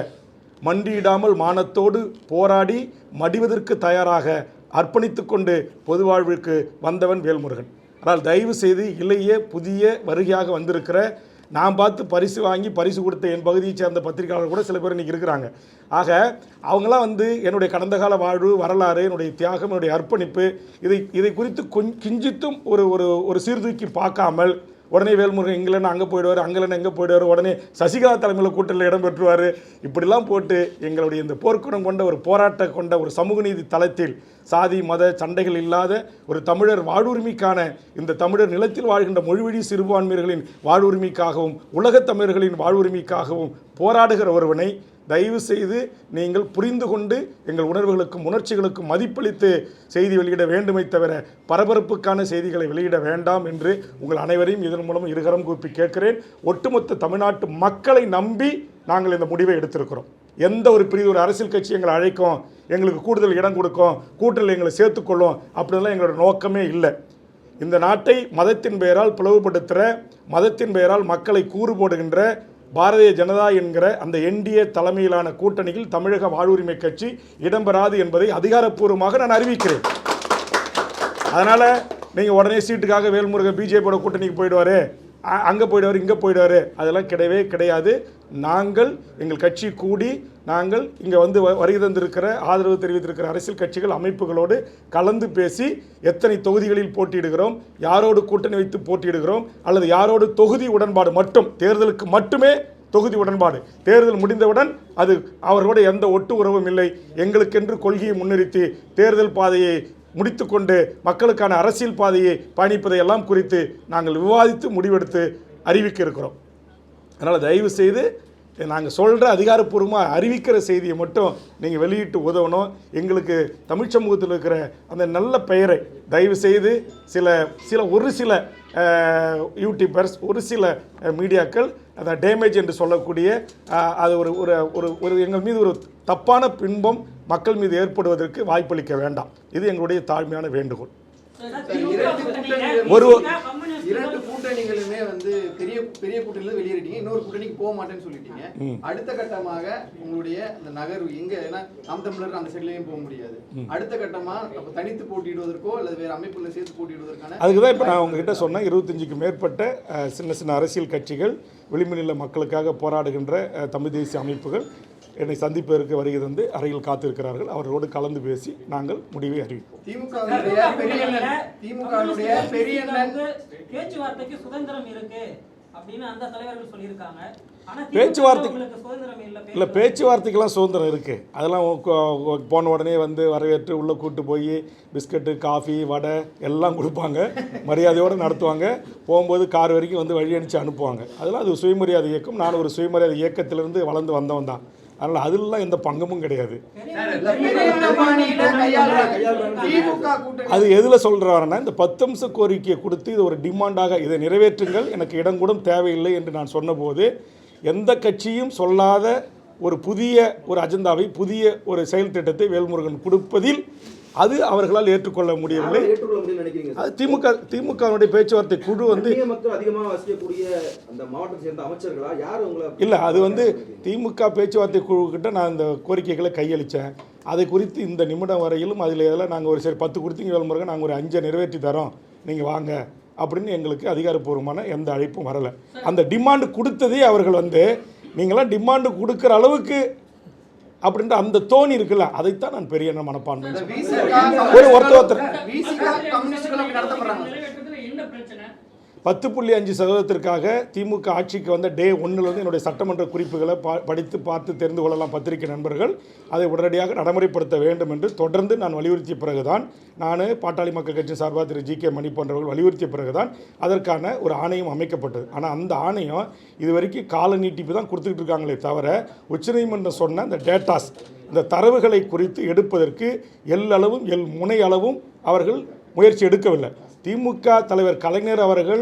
மண்டியிடாமல் மானத்தோடு போராடி மடிவதற்கு தயாராக அர்ப்பணித்து கொண்டு பொது வாழ்விற்கு வந்தவன் வேல்முருகன். ஆனால் தயவு செய்து இளைய புதிய வருகையாக வந்திருக்கிற, நான் பார்த்து பரிசு வாங்கி பரிசு கொடுத்த என் பகுதியை சேர்ந்த பத்திரிகையாளர் கூட சில பேர் இன்றைக்கி இருக்கிறாங்க. ஆக அவங்களாம் கடந்த கால வாழ்வு, வரலாறு, என்னுடைய தியாகம், என்னுடைய அர்ப்பணிப்பு, இதை குறித்து கிஞ்சித்தும் ஒரு சீர்தூக்கி பார்க்காமல் உடனே வேல்முருகன் இங்கிலன்னு அங்கே போயிடுவார், அங்கேலன்னு எங்கே போயிடுவார், உடனே சசிகலா தலைமையில் கூட்டத்தில் இடம் பெற்றுவார், இப்படிலாம் போட்டு எங்களுடைய இந்த போர்க்குணம் கொண்ட ஒரு போராட்ட கொண்ட ஒரு சமூக நீதி தளத்தில் சாதி மத சண்டைகள் இல்லாத ஒரு தமிழர் வாழ்வுரிமைக்கான, இந்த தமிழர் நிலத்தில் வாழ்கின்ற மொழிவழி சிறுபான்மையர்களின் வாழ்வுரிமைக்காகவும் உலகத் தமிழர்களின் வாழ்வுரிமைக்காகவும் போராடுகிற ஒருவனை தயவு செய்து நீங்கள் புரிந்து கொண்டு எங்கள் உணர்வுகளுக்கும் உணர்ச்சிகளுக்கும் மதிப்பளித்து செய்தி வெளியிட வேண்டுமே தவிர பரபரப்புக்கான செய்திகளை வெளியிட வேண்டாம் என்று உங்கள் அனைவரையும் இதன் மூலம் இருகரம் கூப்பி கேட்கிறேன். ஒட்டுமொத்த தமிழ்நாட்டு மக்களை நம்பி நாங்கள் இந்த முடிவை எடுத்திருக்கிறோம். எந்த ஒரு பிரிவு ஒரு அரசியல் கட்சி எங்களை அழைக்கும், எங்களுக்கு கூடுதல் இடம் கொடுக்கும், கூட்டத்தில் எங்களை சேர்த்துக்கொள்ளும், அப்படின்லாம் எங்களோட நோக்கமே இல்லை. இந்த நாட்டை மதத்தின் பெயரால் பிளவுபடுத்துகிற, மதத்தின் பெயரால் மக்களை கூறு போடுகின்ற பாரதிய ஜனதா என்கிற அந்த என்டிஏ தலைமையிலான கூட்டணியில் தமிழக வாழ்வுரிமை கட்சி இடம்பெறாது என்பதை அதிகாரப்பூர்வமாக நான் அறிவிக்கிறேன். அதனால் நீங்கள் உடனே சீட்டுக்காக வேல்முருகன் பிஜேபியோட கூட்டணிக்கு போயிடுவார், அங்கே போயிடுவார், இங்கே போயிடுவார், அதெல்லாம் கிடையவே கிடையாது. நாங்கள் எங்கள் கட்சி கூடி நாங்கள் இங்கே வருகை தந்திருக்கிற ஆதரவு தெரிவித்திருக்கிற அரசியல் கட்சிகள் அமைப்புகளோடு கலந்து பேசி எத்தனை தொகுதிகளில் போட்டியிடுகிறோம், யாரோடு கூட்டணி வைத்து போட்டியிடுகிறோம், அல்லது யாரோடு தொகுதி உடன்பாடு மட்டும், தேர்தலுக்கு மட்டுமே தொகுதி உடன்பாடு, தேர்தல் முடிந்தவுடன் அது அவர்களோட எந்த ஒட்டு உறவும் இல்லை, எங்களுக்கென்று கொள்கையை முன்னிறுத்தி தேர்தல் பாதையை முடித்துக்கொண்டு மக்களுக்கான அரசியல் பாதையை பயணிப்பதையெல்லாம் குறித்து நாங்கள் விவாதித்து முடிவெடுத்து அறிவிக்க இருக்கிறோம். அதனால் தயவு செய்து நாங்கள் சொல்கிற அதிகாரப்பூர்வமாக அறிவிக்கிற செய்தியை மட்டும் நீங்கள் வெளியிட்டு உதவணும். எங்களுக்கு தமிழ் சமூகத்தில் இருக்கிற அந்த நல்ல பெயரை தயவு செய்து ஒரு சில யூடியூபர்ஸ், ஒரு சில மீடியாக்கள் அதை டேமேஜ் என்று சொல்லக்கூடிய அது ஒரு எங்கள் மீது ஒரு தப்பான பின்பம் மக்கள் மீது ஏற்படுவதற்கு வாய்ப்பளிக்க வேண்டாம். இது எங்களுடைய தாழ்மையான வேண்டுகோள். இரண்டு கூட்டணிகளுமே வந்து பெரிய பெரிய கூட்டணியில வெளியேறிட்டீங்க, இன்னொரு கூட்டணிக்கு போக மாட்டேன்னு சொல்லிட்டீங்க. அடுத்த கட்டமாக உங்களுடைய இந்த நகர்வு எங்க, ஏன்னா நாம் தமிழர் அந்த சைட்லயும் போக முடியாது, அடுத்த கட்டமா தனித்து போட்டியிடுவதற்கோ அல்லது வேற அமைப்புகளை சேர்த்து போட்டியிடுவதற்கான அதுக்குதான் இப்ப நான் உங்ககிட்ட சொன்னேன், 25க்கும் மேற்பட்ட சின்ன சின்ன அரசியல் கட்சிகள், விளிம்பு நில மக்களுக்காக போராடுகின்ற தமிழ் தேசிய அமைப்புகள் என்னை சந்திப்பதற்கு வருகை தந்து அறையில் காத்திருக்கிறார்கள். அவர்களோடு கலந்து பேசி நாங்கள் முடிவை அறிவிப்போம். பேச்சுவார்த்தைக்கு சுதந்திரம் இருக்கு அப்படின்னு அந்த தலைவர்கள் சொல்லியிருக்காங்க. பேச்சுவார்த்தைக்கெல்லாம் சுதந்திரம் இருக்குது. அதெல்லாம் போன உடனே வந்து வரவேற்று உள்ளே கூப்பிட்டு போய் பிஸ்கட்டு, காஃபி, வடை எல்லாம் கொடுப்பாங்க, மரியாதையோடு நடத்துவாங்க. போகும்போது கார் வரைக்கும் வந்து வழி அனுப்பிச்சு அனுப்புவாங்க. அதெல்லாம் அது சுயமரியாதை இயக்கம். நான் ஒரு சுயமரியாதை இயக்கத்திலிருந்து வளர்ந்து வந்தவன் தான். அதனால் அதெல்லாம் எந்த பங்கமும் கிடையாது. அது எதில் சொல்கிறாருன்னா, இந்த 10 அம்ச கோரிக்கையை கொடுத்து இது ஒரு டிமாண்டாக இதை நிறைவேற்றுங்கள், எனக்கு இடம் கூட தேவையில்லை என்று நான் சொன்னபோது எந்த கட்சியும் சொல்லாத ஒரு புதிய ஒரு அஜெண்டாவை, புதிய ஒரு செயல் திட்டத்தை வேல்முருகன் கொடுப்பதில் அது அவர்களால் ஏற்றுக்கொள்ள முடியவில்லை. அது திமுகவுடைய பேச்சுவார்த்தை குழு வந்து இல்லை, அது வந்து திமுக பேச்சுவார்த்தை குழு கிட்ட நான் இந்த கோரிக்கைகளை கையளித்தேன். அதை குறித்து இந்த நிமிடம் வரையிலும் அதில் எதில் நாங்கள் ஒரு சரி 10 கொடுத்தீங்க வேல்முருகன், நாங்கள் ஒரு 5 நிறைவேற்றி தரோம், நீங்கள் வாங்க அப்படின்னு எங்களுக்கு அதிகாரப்பூர்வமான எந்த அழைப்பும் வரலை. அந்த டிமாண்டு கொடுத்ததே அவர்கள் வந்து நீங்களாம் டிமாண்டு கொடுக்குற அளவுக்கு அப்படின்ற அந்த தோணி இருக்குல்ல, அதைத்தான் நான் பெரிய மனப்பான்மை. ஒரு ஒருத்தர் 10.5% திமுக ஆட்சிக்கு வந்த டே 1 என்னுடைய சட்டமன்ற குறிப்புகளை படித்து பார்த்து தெரிந்து கொள்ளலாம் பத்திரிகை நண்பர்கள். அதை உடனடியாக நடைமுறைப்படுத்த வேண்டும் என்று தொடர்ந்து நான் வலியுறுத்திய பிறகுதான், நான் பாட்டாளி மக்கள் கட்சி சார்பாக திரு ஜி.கே. மணி போன்றவர்கள் வலியுறுத்திய பிறகுதான் அதற்கான ஒரு ஆணையம் அமைக்கப்பட்டது. ஆனால் அந்த ஆணையம் இது வரைக்கும் கால நீட்டிப்பு தான் கொடுத்துக்கிட்டு இருக்காங்களே தவிர, உச்சநீதிமன்றம் சொன்ன அந்த டேட்டாஸ், இந்த தரவுகளை குறித்து எடுப்பதற்கு எல்லளவும் முனை அளவும் அவர்கள் முயற்சி எடுக்கவில்லை. திமுக தலைவர் கலைஞர் அவர்கள்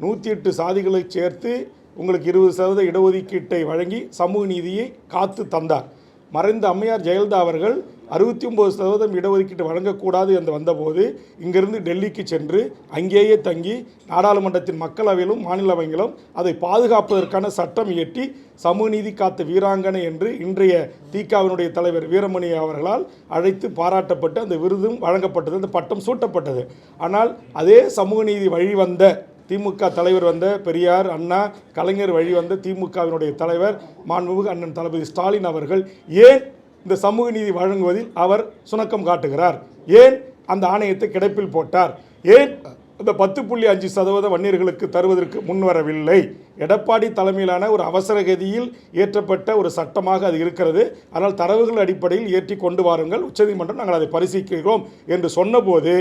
108 சாதிகளை சேர்த்து உங்களுக்கு 20% இடஒதுக்கீட்டை வழங்கி சமூக நீதியை காத்து தந்தார். மறைந்த அம்மையார் ஜெயலலிதா அவர்கள் 69% இடஒதுக்கீட்டு வழங்கக்கூடாது என்று வந்தபோது இங்கிருந்து டெல்லிக்கு சென்று அங்கேயே தங்கி நாடாளுமன்றத்தின் மக்களவையிலும் மாநிலவையிலும் அதை பாதுகாப்பதற்கான சட்டம் இயற்றி சமூக நீதி காத்த வீராங்கனை என்று இன்றைய திகாவினுடைய தலைவர் வீரமணி அவர்களால் அழைத்து பாராட்டப்பட்டு அந்த விருதும் வழங்கப்பட்டது, அந்த பட்டம் சூட்டப்பட்டது. ஆனால் அதே சமூக நீதி வழிவந்த திமுக தலைவர் வந்த பெரியார், அண்ணா, கலைஞர் வழிவந்த திமுகவினுடைய தலைவர் மாண்புமிகு அண்ணன் தளபதி ஸ்டாலின் அவர்கள் ஏன் இந்த சமூக நீதி வழங்குவதில் அவர் சுணக்கம் காட்டுகிறார்? ஏன் அந்த ஆணையத்தை கிடப்பில் போட்டார்? ஏன் இந்த 10.5% வன்னியர்களுக்கு தருவதற்கு முன்வரவில்லை? எடப்பாடி தலைமையிலான ஒரு அவசர கதியில் இயற்றப்பட்ட ஒரு சட்டமாக அது இருக்கிறது. ஆனால் தரவுகள் அடிப்படையில் ஏற்றி கொண்டு வாருங்கள், உச்சநீதிமன்றம் நாங்கள் அதை பரிசீலிக்கிறோம் என்று சொன்னபோது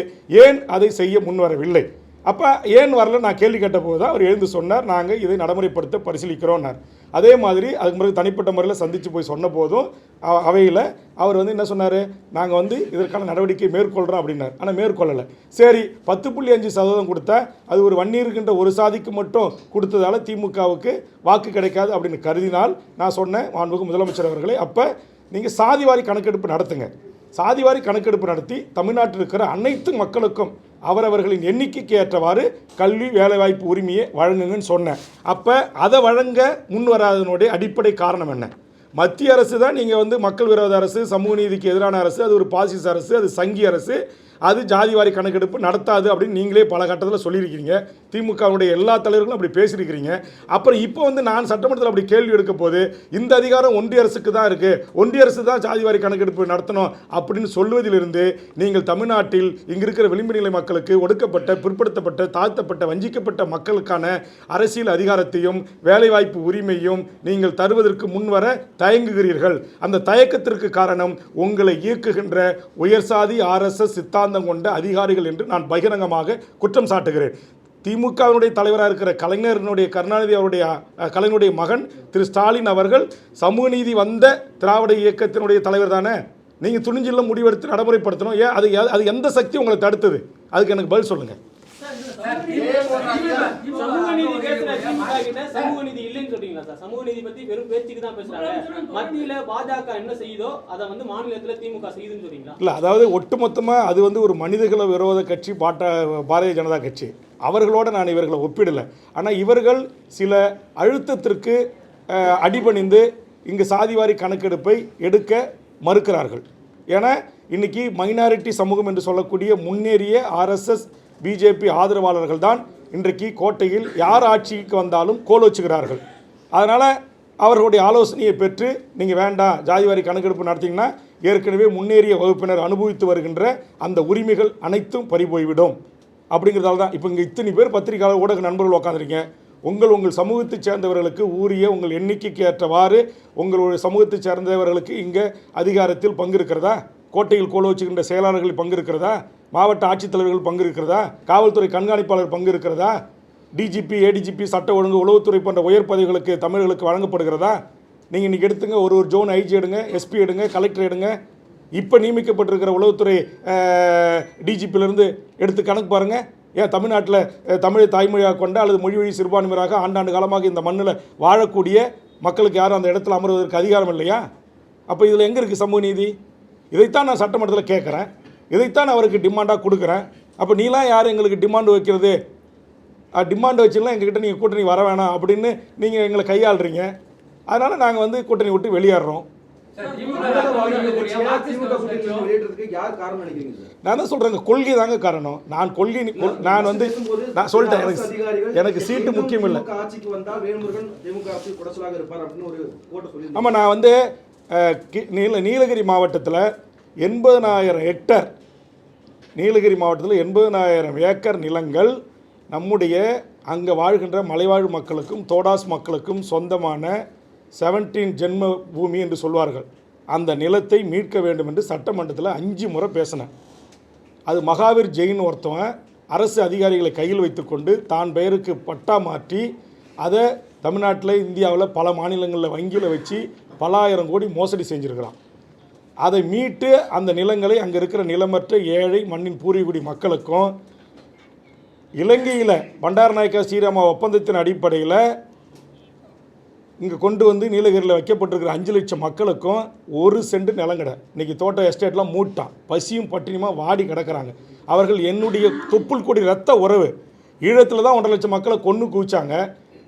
ஏன் அதை செய்ய முன்வரவில்லை? அப்போ ஏன் வரல நான் கேள்வி கேட்ட போது தான் அவர் எழுந்து சொன்னார், நாங்கள் இதை நடைமுறைப்படுத்த பரிசீலிக்கிறோன்னார். அதே மாதிரி அதுக்கு பிறகு தனிப்பட்ட முறையில் சந்தித்து போய் சொன்ன போதும் அவையில் அவர் வந்து என்ன சொன்னார், நாங்கள் வந்து இதற்கான நடவடிக்கை மேற்கொள்கிறோம் அப்படின்னார். ஆனால் மேற்கொள்ளலை. சரி, 10.5% கொடுத்தா அது ஒரு வன்னியிருக்கின்ற ஒரு சாதிக்கு மட்டும் கொடுத்ததால் திமுகவுக்கு வாக்கு கிடைக்காது அப்படின்னு கருதினால் நான் சொன்னேன், மாண்புமிகு முதலமைச்சர் அவர்களே, அப்போ நீங்கள் சாதிவாரி கணக்கெடுப்பு நடத்துங்க. சாதிவாரி கணக்கெடுப்பு நடத்தி தமிழ்நாட்டில் இருக்கிற அனைத்து மக்களுக்கும் அவரவர்களின் எண்ணிக்கைக்கு ஏற்றவாறு கல்வி வேலைவாய்ப்பு உரிமையை வழங்குங்கன்னு சொன்னேன். அப்போ அதை வழங்க முன் வராதனுடைய அடிப்படை காரணம் என்ன? மத்திய அரசு தான் நீங்கள் வந்து மக்கள் விரோத அரசு, சமூக நீதிக்கு எதிரான அரசு, அது ஒரு பாசிச அரசு, அது சங்கி அரசு, அது ஜாதிவாரி கணக்கெடுப்பு நடத்தாது அப்படின்னு நீங்களே பல கட்டத்தில் சொல்லியிருக்கிறீங்க. திமுகவுடைய எல்லா தலைவர்களும் அப்படி பேசியிருக்கிறீங்க. அப்புறம் இப்போ வந்து நான் சட்டமன்றத்தில் அப்படி கேள்வி எடுக்க போது இந்த அதிகாரம் ஒன்றிய அரசுக்கு தான் இருக்குது, ஒன்றிய அரசு தான் ஜாதிவாரி கணக்கெடுப்பு நடத்தணும் அப்படின்னு சொல்வதிலிருந்து நீங்கள் தமிழ்நாட்டில் இங்கே இருக்கிற விளிம்பு நிலை மக்களுக்கு, ஒடுக்கப்பட்ட, பிற்படுத்தப்பட்ட, தாழ்த்தப்பட்ட, வஞ்சிக்கப்பட்ட மக்களுக்கான அரசியல் அதிகாரத்தையும் வேலைவாய்ப்பு உரிமையும் நீங்கள் தருவதற்கு முன்வர தயங்குகிறீர்கள். அந்த தயக்கத்திற்கு காரணம் உங்களை இயக்குகின்ற உயர்சாதி RSS சித்தாந்தம் கொண்ட அதிகாரிகள் என்று நான் பகிரங்கமாக குற்றம் சாட்டுகிறேன். திமுகவினுடைய தலைவராக இருக்கிற கலைஞருடைய கருணாநிதி அவருடைய கலைஞருடைய மகன் திரு ஸ்டாலின் அவர்கள் சமூக நீதி வந்த திராவிட இயக்கத்தினுடைய தலைவர் தானே. நீங்கள் துணிஞ்சில்ல முடிவெடுத்து நடைமுறைப்படுத்தணும். ஏன் அது எந்த சக்தி உங்களை தடுத்தது? அதுக்கு எனக்கு பதில் சொல்லுங்கள். சமூக நீதி பேசுற திமுக கிட்ட சமூக நீதி இல்லைன்னு சொல்றீங்களா சார்? சமூக நீதி பத்தி வெறும் பேச்சுக்கு தான் பேசுறாங்க. மத்தியில பாஜக என்ன செய்யுதோ அதை வந்து மாநிலத்துல திமுக செய்யுதுன்னு சொல்றீங்களா? இல்லை, அதாவது ஒட்டுமொத்தமாக அது வந்து ஒரு மனிதகுல விரோத கட்சி பாரதிய ஜனதா கட்சி. அவர்களோடு நான் இவர்களை ஒப்பிடலை. ஆனால் இவர்கள் சில அழுத்தத்திற்கு அடிபணிந்து இங்கு சாதிவாரி கணக்கெடுப்பை எடுக்க மறுக்கிறார்கள். ஏன்னா இன்னைக்கு மைனாரிட்டி சமூகம் என்று சொல்லக்கூடிய முன்னேறிய RSS பிஜேபி ஆதரவாளர்கள் தான் இன்றைக்கு கோட்டையில் யார் ஆட்சிக்கு வந்தாலும் கோல் வச்சுக்கிறார்கள். அதனால் அவர்களுடைய ஆலோசனையை பெற்று நீங்கள் வேண்டாம், ஜாதிவாரி கணக்கெடுப்பு நடத்திங்கன்னா ஏற்கனவே முன்னேறிய வகுப்பினர் அனுபவித்து வருகின்ற அந்த உரிமைகள் அனைத்தும் பறிபோய்விடும் அப்படிங்கிறதால தான் இப்போ இங்கே இத்தனை பேர் பத்திரிகையாளர் ஊடக நண்பர்கள் உட்காந்துருக்கீங்க. உங்கள் சமூகத்தைச் சேர்ந்தவர்களுக்கு உரிய உங்கள் எண்ணிக்கைக்கு ஏற்றவாறு உங்களுடைய சமூகத்தைச் சேர்ந்தவர்களுக்கு இங்கே அதிகாரத்தில் பங்கு இருக்கிறதா? கோட்டையில் கோல வச்சுக்கின்ற செயலாளர்கள் பங்கு இருக்கிறதா? மாவட்ட ஆட்சித்தலைவர்கள் பங்கு இருக்கிறதா? காவல்துறை கண்காணிப்பாளர் பங்கு இருக்கிறதா? டிஜிபி, ADGP, சட்ட ஒழுங்கு, உளவுத்துறை போன்ற உயர் பதவிகளுக்கு தமிழர்களுக்கு வழங்கப்படுகிறதா? நீங்கள் இன்றைக்கி எடுத்துங்க, ஒரு ஜோன் IG எடுங்க, SP எடுங்க, கலெக்டர் எடுங்க. இப்போ நியமிக்கப்பட்டிருக்கிற உளவுத்துறை DGPயிலேருந்து எடுத்து கணக்கு பாருங்கள். ஏன் தமிழ்நாட்டில் தமிழை தாய்மொழியாக கொண்ட அல்லது மொழி வழி சிறுபான்மையராக ஆண்டாண்டு காலமாக இந்த மண்ணில் வாழக்கூடிய மக்களுக்கு யாரும் அந்த இடத்துல அமர்வதற்கு அதிகாரம் இல்லையா? அப்போ இதில் எங்கே இருக்குது சமூக நீதி? இதைத்தான் நான் சட்டமன்றத்தில் கேட்குறேன், இதைத்தான் நான் அவருக்கு டிமாண்டாக கொடுக்குறேன். அப்போ நீலாம் யார் எங்களுக்கு டிமாண்டு வைக்கிறது? டிமாண்டு வச்சுலாம் எங்ககிட்ட நீங்கள் கூட்டணி வர வேணாம் அப்படின்னு நீங்கள் எங்களை கையாளுறீங்க. அதனால் நாங்கள் வந்து கூட்டணி விட்டு வெளியேறோம். நான் தான் சொல்கிறேங்க, கொள்கை தாங்க காரணம். நான் கொள்கை நான் வந்து நான் சொல்லிட்டேன், எனக்கு சீட்டு முக்கியம் இல்லை. ஆமாம், நான் வந்து நீலகிரி மாவட்டத்தில் 80,000 ஹெக்டர், நீலகிரி மாவட்டத்தில் 80,000 ஏக்கர் நிலங்கள் நம்முடைய அங்கே வாழ்கின்ற மலைவாழ் மக்களுக்கும் தோடாஸ் மக்களுக்கும் சொந்தமான 17 ஜென்ம பூமி என்று சொல்வார்கள். அந்த நிலத்தை மீட்க வேண்டும் என்று சட்டமன்றத்தில் 5 முறை பேசினேன். அது மகாவீர் ஜெயின் ஒருத்தவன் அரசு அதிகாரிகளை கையில் வைத்துக்கொண்டு தான் பெயருக்கு பட்டா மாற்றி அதை தமிழ்நாட்டில் இந்தியாவில் பல மாநிலங்களில் வங்கியில் வச்சு பல ஆயிரம் கோடி மோசடி செஞ்சுருக்கிறான். அதை மீட்டு அந்த நிலங்களை அங்கே இருக்கிற நிலமற்ற ஏழை மண்ணின் பூர்வீகுடி மக்களுக்கும் இலங்கையில் பண்டாரநாயக்கா ஸ்ரீராமா ஒப்பந்தத்தின் அடிப்படையில் இங்கே கொண்டு வந்து நீலகிரியில் வைக்கப்பட்டிருக்கிற 5 லட்சம் மக்களுக்கும் 1 சென்ட் நிலங்கடை. இன்றைக்கி தோட்ட எஸ்டேட்லாம் மூட்டான், பசியும் பட்டினியுமா வாடி கிடக்கிறாங்க. அவர்கள் என்னுடைய தொப்புள் கொடி ரத்த உறவு. ஈழத்தில் தான் 1.5 லட்சம் மக்களை கொன்று குவிச்சாங்க.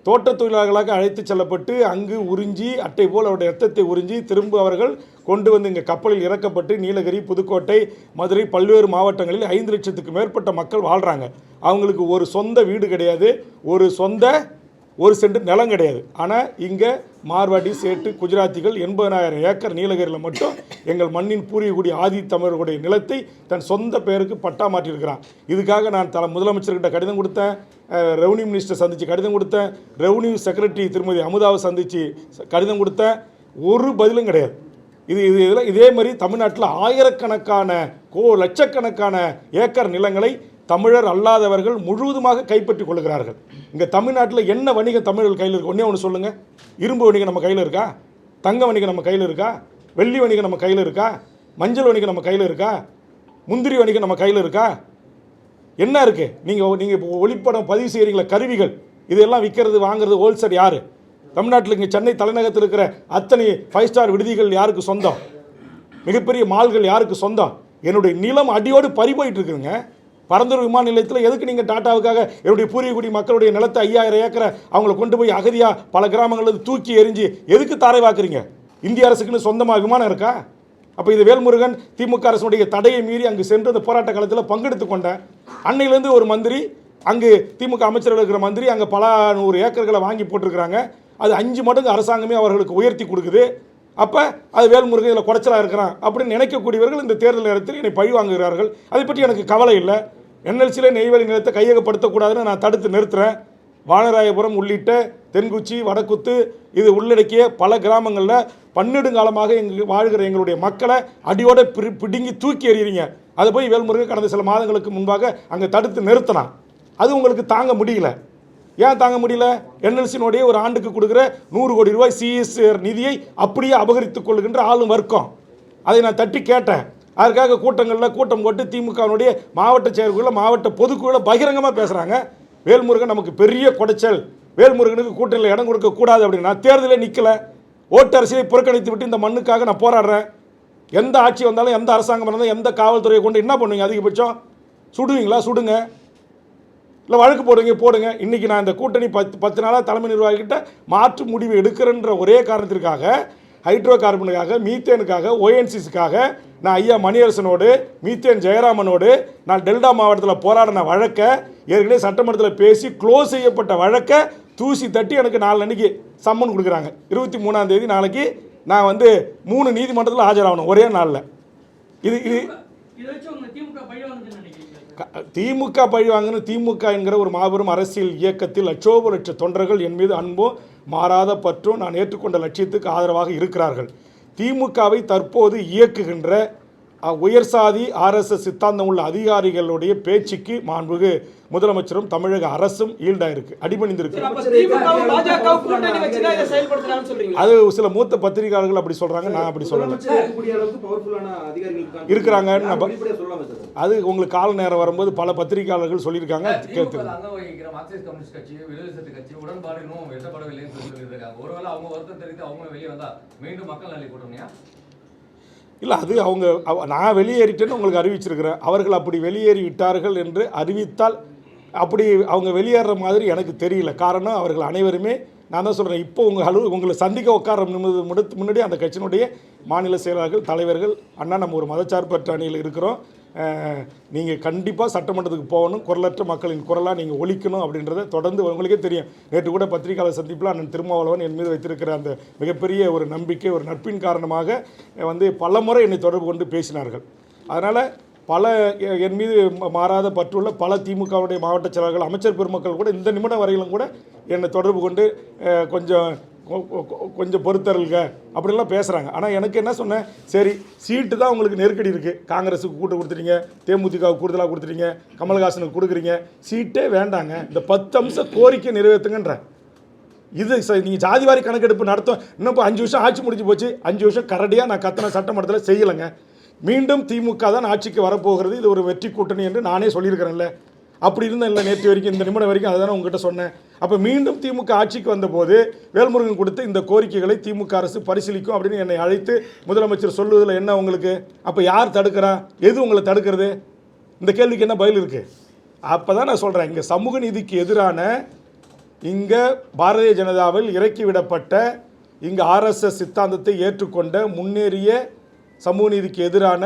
தோட்ட தொழிலாளர்களாக அழைத்து செல்லப்பட்டு அங்கு உறிஞ்சி அட்டை போல் அவருடைய ரத்தத்தை உறிஞ்சி திரும்ப அவர்கள் கொண்டு வந்து இங்கே கப்பலில் இறக்கப்பட்டு நீலகிரி, புதுக்கோட்டை, மதுரை பல்வேறு மாவட்டங்களில் 5 லட்சத்துக்கு மேற்பட்ட மக்கள் வாழ்கிறாங்க. அவங்களுக்கு ஒரு சொந்த வீடு கிடையாது, ஒரு சென்ட் நிலம் கிடையாது. ஆனால் இங்கே மார்வாடி, சேட்டு, குஜராத்திகள் 80,000 ஏக்கர் நீலகிரியில் மட்டும் எங்கள் மண்ணின் பூர்வீகுடி ஆதி தமிழர்களுடைய நிலத்தை தன் சொந்த பெயருக்கு பட்டா மாற்றியிருக்கிறான். இதுக்காக நான் முதலமைச்சர்கிட்ட கடிதம் கொடுத்தேன், ரெவன்யூ மினிஸ்டர் சந்தித்து கடிதம் கொடுத்தேன், ரெவன்யூ செக்ரட்டரி திருமதி அமுதாவை சந்தித்து கடிதம் கொடுத்தேன். ஒரு பதிலும் கிடையாது. இதே மாதிரி தமிழ்நாட்டில் ஆயிரக்கணக்கான லட்சக்கணக்கான ஏக்கர் நிலங்களை தமிழர் அல்லாதவர்கள் முழுவதுமாக கைப்பற்றி கொள்கிறார்கள். இங்கே தமிழ்நாட்டில் என்ன வணிகம் தமிழர்கள் கையில் இருக்கு? ஒன்றே ஒன்று சொல்லுங்கள். இரும்பு வணிகம் நம்ம கையில் இருக்கா? தங்க வணிகம் நம்ம கையில் இருக்கா? வெள்ளி வணிகம் நம்ம கையில் இருக்கா? மஞ்சள் வணிகம் நம்ம கையில் இருக்கா? முந்திரி வணிகம் நம்ம கையில் இருக்கா? என்ன இருக்குது? நீங்கள் ஒளிப்படம் பதிவு செய்கிறீங்களா கருவிகள், இதெல்லாம் விற்கிறது வாங்குறது ஹோல்சேல் யார்? தமிழ்நாட்டில் இங்கே சென்னை தலைநகரத்தில் இருக்கிற அத்தனை 5 ஸ்டார் விடுதிகள் யாருக்கு சொந்தம்? மிகப்பெரிய மால்கள் யாருக்கு சொந்தம்? என்னுடைய நிலம் அடியோடு பறி போயிட்டு இருக்குதுங்க. பரந்தூர் விமான நிலையத்தில் எதுக்கு நீங்கள் டாட்டாவுக்காக என்னுடைய பூர்வீகுடி மக்களுடைய நிலத்தை 5000 ஏக்கரை அவங்கள கொண்டு போய் அகதியாக பல கிராமங்களில் தூக்கி எறிஞ்சு எதுக்கு தாரை வாக்குறீங்க? இந்திய அரசுக்குன்னு சொந்தமாக விமானம் இருக்கா? அப்போ இது வேல்முருகன் திமுக அரசுடைய தடையை மீறி அங்கு சென்று அந்த போராட்ட காலத்தில் பங்கெடுத்து கொண்டேன். அன்னையிலேருந்து ஒரு மந்திரி, அங்கு திமுக அமைச்சர்கள் இருக்கிற மந்திரி அங்கே பல 100 ஏக்கர்களை வாங்கி போட்டிருக்கிறாங்க. அது 5 மடங்கு அரசாங்கமே அவர்களுக்கு உயர்த்தி கொடுக்குது. அப்போ அது வேல்முருகன் இதில் குறைச்சலாக இருக்கிறான் அப்படின்னு நினைக்கக்கூடியவர்கள் இந்த தேர்தல் நேரத்தில் என்னை பழி வாங்குகிறார்கள். அதை பற்றி எனக்கு கவலை இல்லை. NLCயில் நெய்வேலி நிலத்தை கையகப்படுத்தக்கூடாதுன்னு நான் தடுத்து நிறுத்துகிறேன். வானராயபுரம் உள்ளிட்ட தென்குச்சி, வடக்குத்து இது உள்ளடக்கிய பல கிராமங்களில் பன்னெடுங்காலமாக வாழ்கிற எங்களுடைய மக்களை அடியோடு பிடுங்கி தூக்கி எறிகிறீங்க. அதை போய் வேல்முருகன் கடந்த சில மாதங்களுக்கு முன்பாக அங்கே தடுத்து நிறுத்தினான். அது உங்களுக்கு தாங்க முடியல. ஏன் தாங்க முடியல? NLCயினுடைய ஒரு ஆண்டுக்கு கொடுக்குற 100 கோடி ரூபாய் CSR நிதியை அப்படியே அபகரித்துக் கொள்கின்ற ஆளும் வர்க்கம். அதை நான் தட்டி கேட்டேன். அதற்காக கூட்டங்களில் கூட்டம் போட்டு திமுகவினுடைய மாவட்ட செயற்குள்ள மாவட்ட பொதுக்குழுல பகிரங்கமாக பேசுகிறாங்க. வேல்முருகன் நமக்கு பெரிய குடைச்சல், வேல்முருகனுக்கு கூட்டணியில் இடம் கொடுக்கக்கூடாது அப்படின்னா தேர்தலே நிற்கலை, ஓட்டு அரசியலை புறக்கணித்து விட்டு இந்த மண்ணுக்காக நான் போராடுறேன். எந்த ஆட்சி வந்தாலும் எந்த அரசாங்கம் இருந்தாலும் எந்த காவல்துறையை கொண்டு என்ன பண்ணுவீங்க? அதிகபட்சம் சுடுவீங்களா? சுடுங்க, இல்லை வழக்கு போடுங்க. இன்றைக்கி நான் இந்த கூட்டணி 10 நாளாக தலைமை நிர்வாகிகிட்ட மாற்று முடிவு எடுக்கிறேன்ற ஒரே காரணத்திற்காக, ஹைட்ரோ கார்பனுக்காக, மீத்தேனுக்காக, ONGCக்காக நான் ஐயா மணியரசனோடு, மீத்தேன் ஜெயராமனோடு நான் டெல்டா மாவட்டத்தில் போராடின வழக்கை ஏற்கனவே சட்டமன்றத்தில் பேசி க்ளோஸ் செய்யப்பட்ட வழக்கை தூசி தட்டி எனக்கு 4 அன்னைக்கு சம்மன் கொடுக்குறாங்க. 23ஆம் தேதி நாளைக்கு நான் 3 நீதிமன்றத்தில் ஆஜராகணும் ஒரே நாளில். இது திமுக பழி வாங்கணும். திமுக என்கிற ஒரு மாபெரும் அரசியல் இயக்கத்தில் லட்சோப தொண்டர்கள் என் மீது அன்பும் மாறாத பற்றும் நான் ஏற்றுக்கொண்ட லட்சியத்துக்கு ஆதரவாக இருக்கிறார்கள். திமுகவை தற்போது இயக்குகின்ற உயர் சாதி RSS சித்தாந்தம் உள்ள அதிகாரிகளுடைய பேச்சுக்கு மாண்புகு முதலமைச்சரும் தமிழக அரசும் ஈல்டாயிருக்கு, அடிபணிந்திருக்கு. அது சில மூத்த பத்திரிகையாளர்கள் அப்படி சொல்றாங்க, நான் அப்படி சொல்லல. இருக்கிறாங்க, அது உங்களுக்கு கால நேரம் வரும்போது பல பத்திரிகையாளர்கள் சொல்லியிருக்காங்க. இல்லை, அது நான் வெளியேறிட்டேன்னு உங்களுக்கு அறிவிச்சிருக்கிறேன். அவர்கள் அப்படி வெளியேறி விட்டார்கள் என்று அறிவித்தால் அப்படி அவங்க வெளியேற மாதிரி எனக்கு தெரியல. காரணம், அவர்கள் அனைவருமே, நான் தான் சொல்கிறேன், இப்போ உங்களை சந்திக்க உட்கார முன்னாடி அந்த கட்சியினுடைய மாநில செயலாளர்கள், தலைவர்கள், அண்ணா நம்ம ஒரு மதச்சார்பற்ற அணியில் இருக்கிறோம், நீங்கள் கண்டிப்பாக சட்டமன்றத்துக்கு போகணும், குரலற்ற மக்களின் குரலாக நீங்கள் ஒலிக்கணும் அப்படின்றத தொடர்ந்து உங்களுக்கே தெரியும். நேற்று கூட பத்திரிகையாளர் சந்திப்பில் அண்ணன் திருமாவளவன் என் மீது வைத்திருக்கிற அந்த மிகப்பெரிய ஒரு நம்பிக்கை, ஒரு நட்பின் காரணமாக பல முறை என்னை தொடர்பு கொண்டு பேசினார்கள். அதனால் பல என் மீது மாறாத பற்றுள்ள பல திமுகவுடைய மாவட்ட செயலாளர்கள், அமைச்சர் பெருமக்கள் கூட இந்த நிமிடம் வரையிலும் கூட என்னை தொடர்பு கொண்டு கொஞ்சம் பொறுத்தருங்க அப்படின்லாம் பேசுகிறாங்க. ஆனால் எனக்கு என்ன சொன்னேன், சரி சீட்டு தான் உங்களுக்கு நெருக்கடி இருக்குது, காங்கிரஸுக்கு கூட்டு கொடுத்துட்டீங்க, தேமுதிகவுக்கு கூடுதலாக கொடுத்துட்டீங்க, கமல்ஹாசனுக்கு கொடுக்குறீங்க, சீட்டே வேண்டாங்க, இந்த 10 அம்ச கோரிக்கை நிறைவேற்றுங்கன்ற. இது நீங்கள் ஜாதிவாரி கணக்கெடுப்பு நடத்தும், இன்னும் இப்போ 5 வருஷம் ஆட்சி முடிஞ்சு போச்சு, 5 வருஷம் கரடியாக நான் கத்தனை சட்டமன்றத்தில் செய்யலைங்க, மீண்டும் திமுக தான் ஆட்சிக்கு வரப்போகிறது, இது ஒரு வெற்றி கூட்டணி என்று நானே சொல்லியிருக்கிறேன்ல. அப்படி இருந்தேன் இல்லை நேற்று வரைக்கும், இந்த நிமிடம் வரைக்கும் அதுதானே உங்ககிட்ட சொன்னேன். அப்போ மீண்டும் திமுக ஆட்சிக்கு வந்தபோது வேல்முருகன் கொடுத்த இந்த கோரிக்கைகளை திமுக அரசு பரிசீலிக்கும் அப்படின்னு என்னை அழைத்து முதலமைச்சர் சொல்லுவதில் என்ன உங்களுக்கு? அப்போ யார் தடுக்கிறா? எது உங்களை தடுக்கிறது? இந்த கேள்விக்கு என்ன பதில் இருக்குது? அப்போ தான் நான் சொல்கிறேன், இங்கே சமூக நீதிக்கு எதிரான, இங்கே பாரதிய ஜனதாவில் இறக்கிவிடப்பட்ட, இங்கே RSS சித்தாந்தத்தை ஏற்றுக்கொண்ட முன்னேறிய சமூக நீதிக்கு எதிரான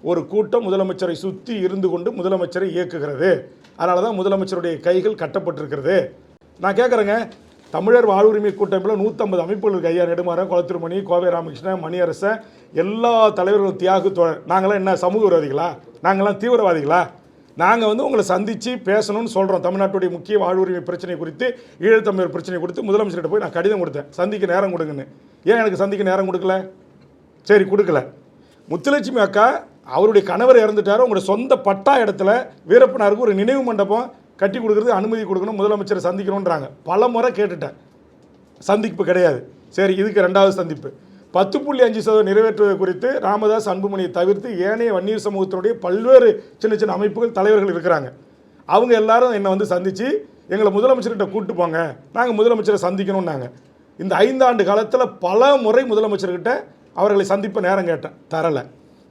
ஒரு கூட்டம் முதலமைச்சரை சுற்றி இருந்து கொண்டு முதலமைச்சரை இயக்குகிறது. அதனால தான் முதலமைச்சருடைய கைகள் கட்டப்பட்டிருக்கிறது. நான் கேட்குறேங்க, தமிழர் வாழ்வுரிமை கூட்டமைப்பில் 150 அமைப்புகள் இருக்குது. ஐயா நெடுமாறன், குளத்திருமணி, கோவை ராமகிருஷ்ணன், மணியரசன், எல்லா தலைவர்களும், தியாகு தோழர். நாங்களாம் என்ன சமூக விரோதிகளா? நாங்களாம் தீவிரவாதிகளா? நாங்கள் உங்களை சந்தித்து பேசணும்னு சொல்கிறோம். தமிழ்நாட்டுடைய முக்கிய வாழ்வுரிமை பிரச்சனை குறித்து, ஈழத்தமிழர் பிரச்சனை குறித்து முதலமைச்சர்கிட்ட போய் நான் கடிதம் கொடுத்தேன், சந்திக்க நேரம் கொடுங்கன்னு. ஏன் எனக்கு சந்திக்க நேரம் கொடுக்கல? சரி கொடுக்கல. முத்துலட்சுமி அக்கா அவருடைய கணவர் இறந்துட்டார், உங்களுடைய சொந்த பட்டா இடத்துல வீரப்பனாருக்கு ஒரு நினைவு மண்டபம் கட்டி கொடுக்குறது அனுமதி கொடுக்கணும், முதலமைச்சரை சந்திக்கணுன்றாங்க. பல முறை கேட்டுட்டேன், சந்திப்பு கிடையாது. சரி, இதுக்கு 2வது சந்திப்பு 10.5% நிறைவேற்றுவது குறித்து ராமதாஸ், அன்புமணியை தவிர்த்து ஏனைய வன்னியர் சமூகத்தினுடைய பல்வேறு சின்ன சின்ன அமைப்புகள், தலைவர்கள் இருக்கிறாங்க. அவங்க எல்லாரும் என்னை சந்தித்து எங்களை முதலமைச்சர்கிட்ட கூப்பிட்டு போங்க, நாங்கள் முதலமைச்சரை சந்திக்கணும்னாங்க. இந்த 5 ஆண்டு காலத்தில் பல முறை முதலமைச்சர்கிட்ட அவர்களை சந்திப்ப நேரம் கேட்டேன், தரலை.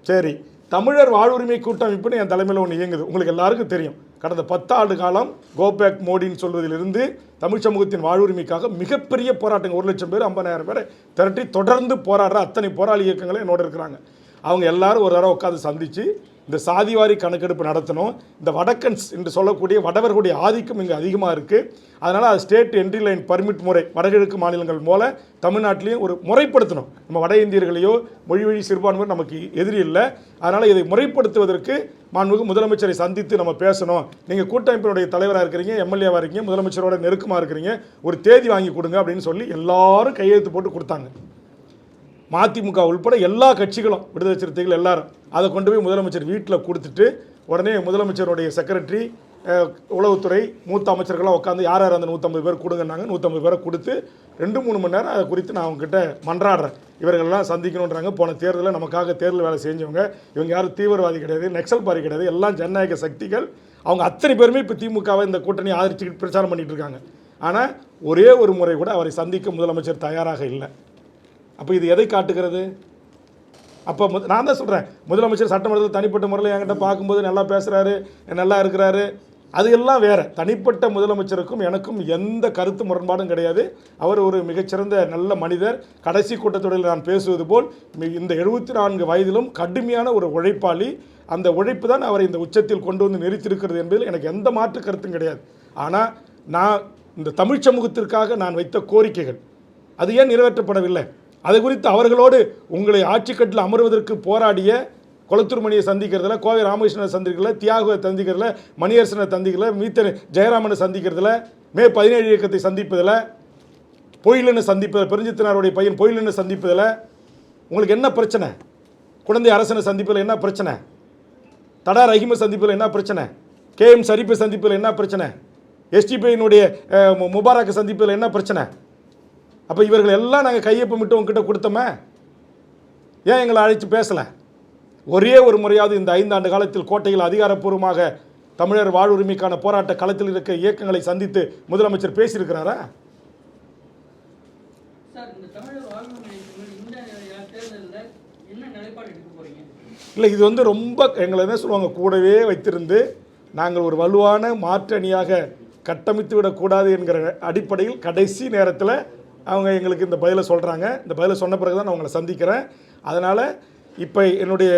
சரி, தமிழர் வாழ்வுரிமை கூட்டமைப்புன்னு என் தலைமையில் ஒன்று இயங்குது, உங்களுக்கு எல்லாருக்கும் தெரியும். கடந்த 10 ஆண்டு காலம் கோபேக் மோடின்னு சொல்வதிலிருந்து தமிழ் சமூகத்தின் வாழ்வுரிமைக்காக மிகப்பெரிய போராட்டங்கள், 1 லட்சம் பேர் 50,000 பேரை திரட்டி தொடர்ந்து போராடுற அத்தனை போராளி இயக்கங்களும் என்னோட இருக்கிறாங்க. அவங்க எல்லாரும் ஒரு தடவை உட்காந்து சந்தித்து இந்த சாதிவாரி கணக்கெடுப்பு நடத்தணும். இந்த வடக்கன்ஸ் என்று சொல்லக்கூடிய வடவர்களுடைய ஆதிக்கம் இங்கே அதிகமாக இருக்குது. அதனால் அது ஸ்டேட் என்ட்ரி லைன் பர்மிட் முறை வடகிழக்கு மாநிலங்கள் போல தமிழ்நாட்டிலையும் ஒரு முறைப்படுத்தணும். நம்ம வட இந்தியர்களையோ மொழி வழி சிறுபான்மையோ நமக்கு எதிரி இல்லை. அதனால் இதை முறைப்படுத்துவதற்கு மாண்புமிகு முதலமைச்சரை சந்தித்து நம்ம பேசணும். நீங்கள் கூட்டமைப்பினுடைய தலைவராக இருக்கிறீங்க, எம்எல்ஏவாக இருக்கீங்க, முதலமைச்சரோட நெருக்கமாக இருக்கிறீங்க, ஒரு தேதி வாங்கி கொடுங்க அப்படின்னு சொல்லி எல்லாரும் கையெழுத்து போட்டு கொடுத்தாங்க. மதிமுக உள்பட எல்லா கட்சிகளும், விடுதலை சிறுத்தைகள் எல்லாரும் அதை கொண்டு போய் முதலமைச்சர் வீட்டில் கொடுத்துட்டு உடனே முதலமைச்சருடைய செக்ரட்டரி, உளவுத்துறை, மூத்த அமைச்சர்கள்லாம் உட்காந்து யார் யார் அந்த 150 பேர் கொடுங்கன்னாங்க. 150 பேரை கொடுத்து 2-3 மணி நேரம் அதை குறித்து நான் அவங்ககிட்ட மன்றாடுறேன். இவர்களெல்லாம் சந்திக்கணுன்றாங்க. போன தேர்தலில் நமக்காக தேர்தல் வேலை செஞ்சவங்க, இவங்க யாரும் தீவிரவாதி கிடையாது, நக்சல் பாரி கிடையாது, எல்லாம் ஜனநாயக சக்திகள். அவங்க அத்தனை பேருமே இப்போ திமுகவை இந்த கூட்டணி ஆதரிச்சுக்கிட்டு பிரச்சாரம் பண்ணிட்டு இருக்காங்க. ஆனால் ஒரே ஒரு முறை கூட அவரை சந்திக்க முதலமைச்சர் தயாராக இல்லை. அப்போ இது எதை காட்டுகிறது? அப்போ நான் தான் சொல்கிறேன், முதலமைச்சர் சட்டமன்றத்தில் தனிப்பட்ட முறையில் என்கிட்ட பார்க்கும்போது நல்லா பேசுகிறாரு, நல்லா இருக்கிறாரு, அது எல்லாம் வேறு. தனிப்பட்ட முதலமைச்சருக்கும் எனக்கும் எந்த கருத்து முரண்பாடும் கிடையாது. அவர் ஒரு மிகச்சிறந்த நல்ல மனிதர். கடைசி கூட்டத்தொடரில் நான் பேசுவது போல் இந்த 74 வயதிலும் கடுமையான ஒரு உழைப்பாளி. அந்த உழைப்பு தான் அவரை இந்த உச்சத்தில் கொண்டு வந்து நிறுத்தியிருக்கிறது என்பதில் எனக்கு எந்த மாற்று கருத்தும் கிடையாது. ஆனால் நான் இந்த தமிழ் சமூகத்திற்காக நான் வைத்த கோரிக்கைகள் அது ஏன் நிறைவேற்றப்படவில்லை? அது குறித்து அவர்களோடு உங்களை ஆட்சிக்கட்டில் அமர்வதற்கு போராடிய கொளத்தூர் மணியை சந்திக்கிறதுல, கோவை ராமகிருஷ்ணனை சந்திக்கிறதுல, தியாகுவை சந்திக்கிறதுல, மணியரசனை சந்திக்கிறதுல, மீத்தர் ஜெயராமனை சந்திக்கிறதுல, மே 17 இயக்கத்தை சந்திப்பதில், பொயிலனை சந்திப்பதில், பெருஞ்சித்தனாருடைய பையன் பொயிலனை சந்திப்பதில் உங்களுக்கு என்ன பிரச்சனை? குழந்தை அரசனை சந்திப்பதில் என்ன பிரச்சனை? தடா ரஹீமை சந்திப்பதில் என்ன பிரச்சனை? KM ஷரீஃபை சந்திப்பதில் என்ன பிரச்சனை? STPயினுடைய முபாரக்கை சந்திப்பதில் என்ன பிரச்சனை? அப்போ இவர்கள் எல்லாம் நாங்கள் கையொப்பமிட்டு உங்ககிட்ட கொடுத்தோமே, ஏன் எங்களை அழைச்சி பேசலை? ஒரே ஒரு முறையாவது இந்த 5 ஆண்டு காலத்தில் கோட்டையில் அதிகாரப்பூர்வமாக தமிழர் வாழ்வுரிமைக்கான போராட்ட களத்தில் இருக்க இயக்கங்களை சந்தித்து முதலமைச்சர் பேசியிருக்கிறாரா? இல்லை, இது வந்து ரொம்ப எங்களை என்ன சொல்லுவாங்க, கூடவே வைத்திருந்து நாங்கள் ஒரு வலுவான மாற்று அணியாக கட்டமைத்து விடக்கூடாது என்கிற அடிப்படையில் கடைசி நேரத்தில் அவங்க எங்களுக்கு இந்த பதிலை சொல்கிறாங்க. இந்த பதிலை சொன்ன பிறகு தான் நான் அவங்களை சந்திக்கிறேன். அதனால் இப்போ என்னுடைய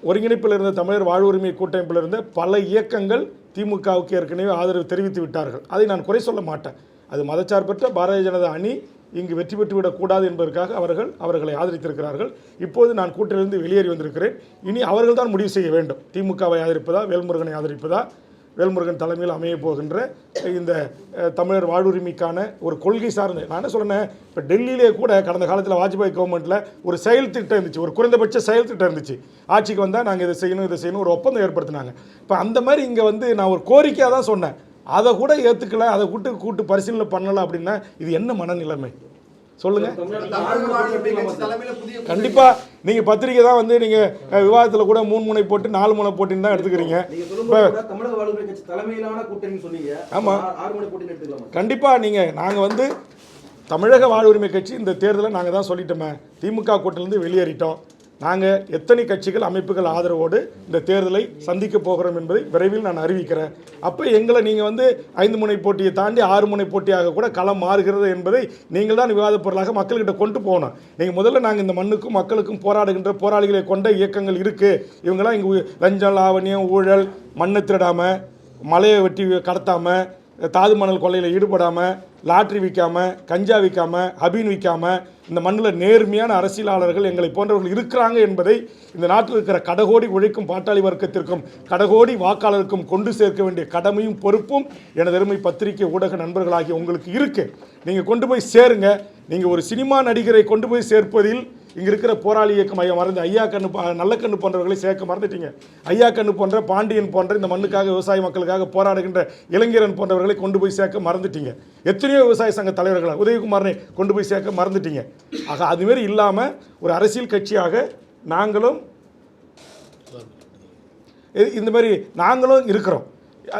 ஒருங்கிணைப்பில் இருந்த தமிழர் வாழ்வுரிமை கூட்டமைப்பில் இருந்த பல இயக்கங்கள் திமுகவுக்கு ஏற்கனவே ஆதரவு தெரிவித்து விட்டார்கள். அதை நான் குறை சொல்ல மாட்டேன். அது மதச்சார்பற்ற பாரதிய ஜனதா அணி இங்கு வெற்றி பெற்றுவிடக்கூடாது என்பதற்காக அவர்களை ஆதரித்திருக்கிறார்கள். இப்போது நான் கூட்டிலிருந்து வெளியேறி வந்திருக்கிறேன். இனி அவர்கள் தான் முடிவு செய்ய வேண்டும். திமுகவை ஆதரிப்பதா, வேல்முருகனை ஆதரிப்பதா, வேல்முருகன் தலைமையில் அமைய போகின்ற இந்த தமிழர் வாழ்வுரிமைக்கான ஒரு கொள்கை சார்ந்து. நான் என்ன சொல்கிறேன், இப்போ டெல்லியிலே கூட கடந்த காலத்தில் வாஜ்பாய் கவர்மெண்ட்டில் ஒரு செயல் திட்டம் இருந்துச்சு, ஒரு குறைந்தபட்ச செயல் திட்டம் இருந்துச்சு. ஆட்சிக்கு வந்தால் நாங்கள் இதை செய்யணும் ஒரு ஒப்பந்தம் ஏற்படுத்தினாங்க. இப்போ அந்த மாதிரி இங்கே வந்து நான் ஒரு கோரிக்கையாக தான் சொன்னேன், அதை கூட ஏற்றுக்கல, அதை கூட்டு பரிசீலனை பண்ணலை. அப்படின்னா இது என்ன மனநிலைமை சொல்லுங்க? கண்டிப்பா நீங்க பத்திரிகை தான் வந்து நீங்க விவாதத்துல கூட 3 முனை போட்டு 4 முனை போட்டின்னு தான் எடுத்துக்கிறீங்க. தமிழக வாழ்வுரிமை கட்சி தலைமையிலான கூட்டணி சொன்னீங்க. ஆமா, 6 முனை போட்டின்னு எடுத்துக்கலாம். கண்டிப்பா நாங்க வந்து தமிழக வாழ்வுரிமை கட்சி இந்த தேர்தலை நாங்க தான் சொல்லிட்டோமே, திமுக கூட்டணியிலிருந்து வெளியேறிட்டோம். நாங்கள் எத்தனை கட்சிகள் அமைப்புகள் ஆதரவோடு இந்த தேர்தலை சந்திக்க போகிறோம் என்பதை விரைவில் நான் அறிவிக்கிறேன். அப்போ எங்களை நீங்கள் வந்து 5 முனை போட்டியை தாண்டி 6 முனை போட்டியாக கூட களம் மாறுகிறது என்பதை நீங்கள் தான் விவாத பொருளாக மக்கள்கிட்ட கொண்டு போகணும். நீங்கள் முதல்ல நாங்கள் இந்த மண்ணுக்கும் மக்களுக்கும் போராடுகின்ற போராளிகளை கொண்ட இயக்கங்கள் இருக்குது, இவங்கெல்லாம் இங்கே லஞ்சம், லாவணியம், ஊழல், மண்ணை திருடாமல், மலையை வெட்டி கடத்தாமல், தாது மணல் கொள்ளையில் ஈடுபடாமல், லாட்ரி விற்காமல், கஞ்சா விற்காமல், ஹபீன் விற்காமல் இந்த மண்ணில் நேர்மையான அரசியலாளர்கள் எங்களை போன்றவர்கள் இருக்கிறாங்க என்பதை இந்த நாட்டில் இருக்கிற கடகோடி உழைக்கும் பாட்டாளி வர்க்கத்திற்கும் கடகோடி வாக்காளருக்கும் கொண்டு சேர்க்க வேண்டிய கடமையும் பொறுப்பும் எனது அருமை பத்திரிகை ஊடக நண்பர்களாகிய உங்களுக்கு இருக்குது. நீங்கள் கொண்டு போய் சேருங்க. நீங்கள் ஒரு சினிமா நடிகரை கொண்டு போய் சேர்ப்பதில் இங்கே இருக்கிற போராளி இயக்கம் மறந்து ஐயா கண்ணு, நல்ல கண்ணு போன்றவர்களை சேர்க்க மறந்துட்டீங்க. ஐயா கண்ணு போன்ற, பாண்டியன் போன்ற இந்த மண்ணுக்காக விவசாய மக்களுக்காக போராடுகின்ற இளைஞரன் போன்றவர்களை கொண்டு போய் சேர்க்க மறந்துட்டீங்க. எத்தனையோ விவசாய சங்க தலைவர்களை, உதயகுமாரனை கொண்டு போய் சேர்க்க மறந்துட்டீங்க. ஆக அதுமாரி இல்லாமல் ஒரு அரசியல் கட்சியாக நாங்களும் இந்த மாதிரி நாங்களும் இருக்கிறோம்.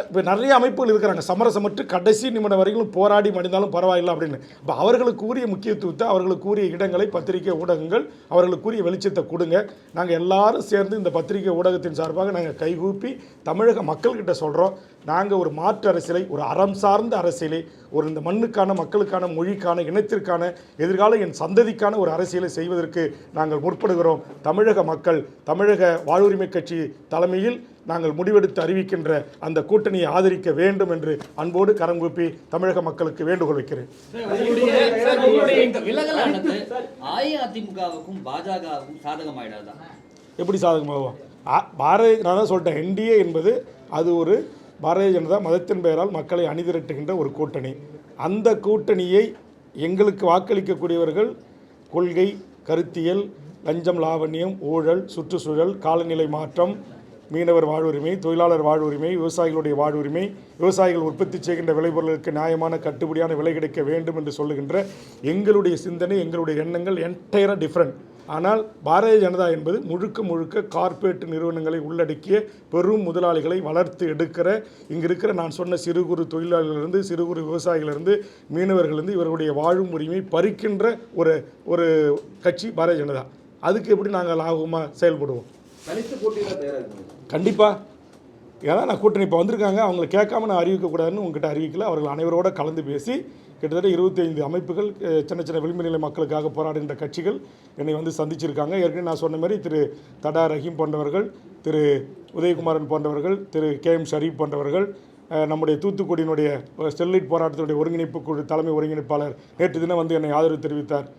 இப்போ நிறைய அமைப்புகள் இருக்கிறாங்க, சமரசமற்று கடைசி நிமிடம் வரைக்கும் போராடி மடிந்தாலும் பரவாயில்லை அப்படின்னு. இப்போ அவர்களுக்கு உரிய முக்கியத்துவத்தை, அவர்களுக்கு உரிய இடங்களை பத்திரிகை ஊடகங்கள் அவர்களுக்கு உரிய வெளிச்சத்தை கொடுங்க. நாங்கள் எல்லாரும் சேர்ந்து இந்த பத்திரிகை ஊடகத்தின் சார்பாக நாங்கள் கைகூப்பி தமிழக மக்கள்கிட்ட சொல்கிறோம், நாங்கள் ஒரு மாற்று அரசியலை, ஒரு அறம் சார்ந்த அரசியலை, ஒரு இந்த மண்ணுக்கான, மக்களுக்கான, மொழிக்கான, இனத்திற்கான, எதிர்கால என் சந்ததிக்கான ஒரு அரசியலை செய்வதற்கு நாங்கள் முற்படுகிறோம். தமிழக மக்கள், தமிழக வாழ்வுரிமை கட்சி தலைமையில் நாங்கள் முடிவெடுத்து அறிவிக்கின்ற அந்த கூட்டணியை ஆதரிக்க வேண்டும் என்று அன்போடு கரம் கூப்பி தமிழக மக்களுக்கு வேண்டுகோள் வைக்கிறேன். அதிமுகவுக்கும் பாஜகவுக்கும் சாதகமாயிடாதா? எப்படி சாதகமாகும்? நான் தான் சொல்லிட்டேன், NDA என்பது அது ஒரு பாரதிய ஜனதா மதத்தின் பெயரால் மக்களை அணிதிரட்டுகின்ற ஒரு கூட்டணி. அந்த கூட்டணியை எங்களுக்கு வாக்களிக்கக்கூடியவர்கள் கொள்கை, கருத்தியல், லஞ்சம், லாவண்யம், ஊழல், சுற்றுச்சூழல், காலநிலை மாற்றம், மீனவர் வாழ்வுரிமை, தொழிலாளர் வாழ்வுரிமை, விவசாயிகளுடைய வாழ்வுரிமை, விவசாயிகள் உற்பத்தி செய்கின்ற விளைபொருளுக்கு நியாயமான கட்டுப்படியான விலை கிடைக்க வேண்டும் என்று சொல்லுகின்ற எங்களுடைய சிந்தனை, எங்களுடைய எண்ணங்கள் என்டையராக டிஃப்ரெண்ட். ஆனால் பாரதிய ஜனதா என்பது முழுக்க முழுக்க கார்ப்பரேட் நிறுவனங்களை உள்ளடக்கிய பெரும் முதலாளிகளை வளர்த்து எடுக்கிற இங்கே இருக்கிற நான் சொன்ன சிறு குறு தொழிலாளர்களிலிருந்து சிறு குறு விவசாயிகளிலிருந்து மீனவர்களிலிருந்து இவர்களுடைய வாழும் உரிமை பறிக்கின்ற ஒரு கட்சி பாரதிய ஜனதா. அதுக்கு எப்படி நாங்கள் லாபமாக செயல்படுவோம்? தனித்து போட்டியில் தயாராக இருக்கணும் கண்டிப்பாக. ஏன்னா நான் கூட்டணி இப்போ வந்திருக்காங்க, அவங்களை கேட்காம நான் அறிவிக்கக்கூடாதுன்னு உங்ககிட்ட அறிவிக்கல. அவர்கள் அனைவரோட கலந்து பேசி கிட்டத்தட்ட 25 அமைப்புகள் சின்ன சின்ன விளிம்பு நிலை மக்களுக்காக போராடுகின்ற கட்சிகள் என்னை வந்து சந்திச்சிருக்காங்க. ஏற்கனவே நான் சொன்ன மாதிரி திரு தடா ரஹீம் போன்றவர்கள், திரு உதயகுமாரன் போன்றவர்கள், திரு KM ஷரீப் போன்றவர்கள், நம்முடைய தூத்துக்குடியினுடைய ஸ்டெர்லைட் போராட்டத்தினுடைய ஒருங்கிணைப்பு குழு தலைமை ஒருங்கிணைப்பாளர் நேற்று தினம் வந்து என்னை ஆதரவு தெரிவித்தார்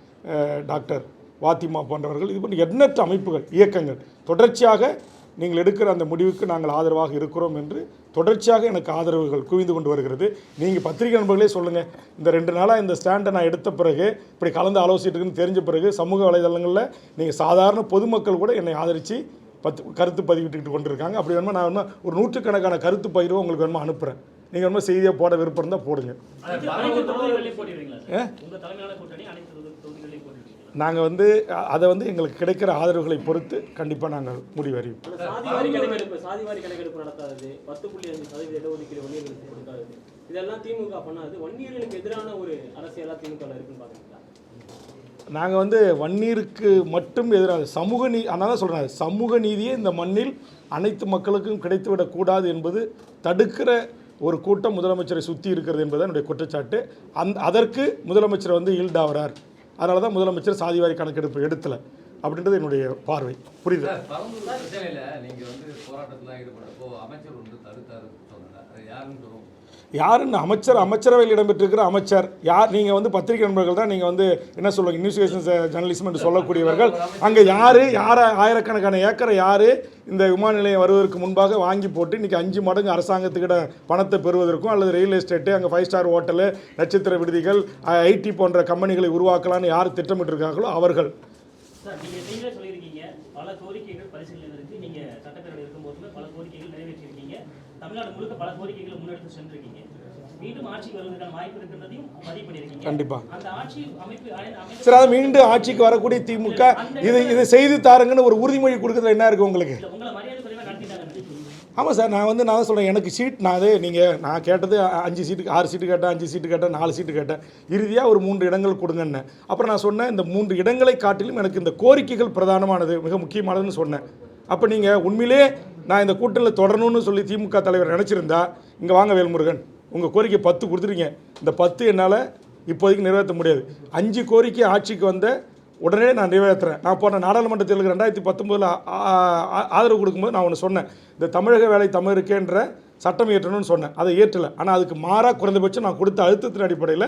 டாக்டர் வாத்திமா போன்றவர்கள். இது போன்ற எண்ணற்ற அமைப்புகள் இயக்கங்கள் தொடர்ச்சியாக நீங்கள் எடுக்கிற அந்த முடிவுக்கு நாங்கள் ஆதரவாக இருக்கிறோம் என்று தொடர்ச்சியாக எனக்கு ஆதரவுகள் குவிந்து கொண்டு வருகிறது. நீங்கள் பத்திரிகை நண்பர்களே சொல்லுங்கள், இந்த 2 நாளாக இந்த ஸ்டாண்டை நான் எடுத்த பிறகு இப்படி கலந்து ஆலோசிட்டுருக்குன்னு தெரிஞ்ச பிறகு சமூக வலைதளங்களில் நீங்கள் சாதாரண பொதுமக்கள் கூட என்னை ஆதரித்து கருத்து பதிவிட்டுக்கிட்டு கொண்டிருக்காங்க. அப்படி வேணுமா நான் வேணுமா ஒரு 100கணக்கான கருத்து பகிர்வு உங்களுக்கு வேணுமா அனுப்புகிறேன். நீங்கள் வேணுமா செய்தியாக போட விருப்பம் இருந்தால் போடுங்க. நாங்கள் வந்து அதை வந்து எங்களுக்கு கிடைக்கிற ஆதரவுகளை பொறுத்து கண்டிப்பாக நாங்கள் முடிவு அறிவிப்போம். சாதிவாரி கணக்கெடுப்பு நடத்தாது, 10.5% இடஒதுக்கீடு வன்னியர்களுக்கு கொடுக்காது, இதெல்லாம் திமுக பண்ணாது. வன்னியர்களுக்கு எதிரான ஒரு அரசியலா திமுக இருக்குன்னு பார்க்குறீங்களா? நாங்கள் வந்து வன்னியருக்கு மட்டும் எதிராக அதனால தான் சொல்கிறேன், சமூக நீதியே இந்த மண்ணில் அனைத்து மக்களுக்கும் கிடைத்துவிடக்கூடாது என்பது தடுக்கிற ஒரு கூட்டம் முதலமைச்சரை சுற்றி இருக்கிறது என்பது என்னுடைய குற்றச்சாட்டு. அதற்கு முதலமைச்சர் வந்து ஈல்டாகிறார். அதனால தான் முதலமைச்சர் சாதிவாரி கணக்கெடுப்பு எடுத்தலை அப்படின்றது என்னுடைய பார்வை. புரியுது? நீங்கள் வந்து போராட்டத்தில் ஈடுபடுறப்போ அமைச்சர் வந்து தடுத்தாரு சொன்னாங்க, யாருன்னு சொல்லுவோம்? யாருன்னு அமைச்சரவையில் இடம்பெற்றிருக்கிற அமைச்சர் யார்? நீங்கள் வந்து பத்திரிகை நண்பர்கள் தான், நீங்கள் வந்து என்ன சொல்லுவாங்க, இன்வெஸ்டிகேஷன் ஜேர்னலிசம் என்று சொல்லக்கூடியவர்கள். அங்கே யார் ஆயிரக்கணக்கான ஏக்கரை யார் இந்த விமான நிலையம் வருவதற்கு முன்பாக வாங்கி போட்டு இன்றைக்கி 5 மடங்கு அரசாங்கத்துக்கிட்ட பணத்தை பெறுவதற்கும் அல்லது ரியல் எஸ்டேட்டு, அங்கே 5 ஸ்டார் ஹோட்டலு, நட்சத்திர விடுதிகள், ஐடி போன்ற கம்பெனிகளை உருவாக்கலான்னு யார் திட்டமிட்டிருக்காங்களோ அவர்கள். சார், நீங்கள் நீங்களே சொல்லியிருக்கீங்க பல கோரிக்கைகள் பரிசீலனை இருக்குது. நீங்கள் சட்டப்பேரவை இருக்கும்போதுமே பல கோரிக்கைகள் நிறைவேற்றிருக்கீங்க. தமிழ்நாடு முழுக்க பல கோரிக்கைகளை முன்னெடுத்து சென்றிருக்கீங்க. மீண்டும் ஆட்சிக்கு வருவதற்கான வாய்ப்பு இருக்கிறதையும் பதிவு பண்ணியிருக்கீங்க. கண்டிப்பாக அந்த ஆட்சி அமைப்பு சரி, அதை மீண்டும் ஆட்சிக்கு வரக்கூடிய திமுக இது செய்து தாருங்கன்னு ஒரு உறுதிமொழி கொடுக்குறதுல என்ன இருக்குது உங்களுக்கு? உங்களை மரியாதை குறைவாக நடத்திட்டாங்க. ஆமாம் சார், நான் தான் சொல்கிறேன், எனக்கு சீட் நான் கேட்டது 5 சீட்டுக்கு 6 சீட்டு கேட்டேன், 5 சீட்டு கேட்டேன், 4 சீட்டு கேட்டேன், இறுதியாக ஒரு 3 இடங்கள் கொடுங்கன்னு. அப்புறம் நான் சொன்னேன், இந்த 3 இடங்களை காட்டிலும் எனக்கு இந்த கோரிக்கைகள் பிரதானமானது, மிக முக்கியமானதுன்னு சொன்னேன். அப்போ நீங்கள் உண்மையிலே நான் இந்த கூட்டணியில் தொடரணும்னு சொல்லி திமுக தலைவர் நினச்சிருந்தா, இங்கே வாங்க வேல்முருகன், உங்கள் கோரிக்கை 10 கொடுத்துருங்க. இந்த 10 என்னால் இப்போதைக்கு நிறைவேற்ற முடியாது. 5 கோரிக்கை ஆட்சிக்கு வந்த உடனே நான் நிறைவேற்றுறேன். நான் போன நாடாளுமன்ற தேர்தலுக்கு 2019 ஆதரவு கொடுக்கும்போது நான் ஒன்று சொன்னேன், இந்த தமிழக வேலை தமிழருக்கேன்ற சட்டம் இயற்றணும்னு சொன்னேன். அதை ஏற்றலை. ஆனால் அதுக்கு மாறாக குறைந்தபட்சம் நான் கொடுத்த அழுத்தத்தின் அடிப்படையில்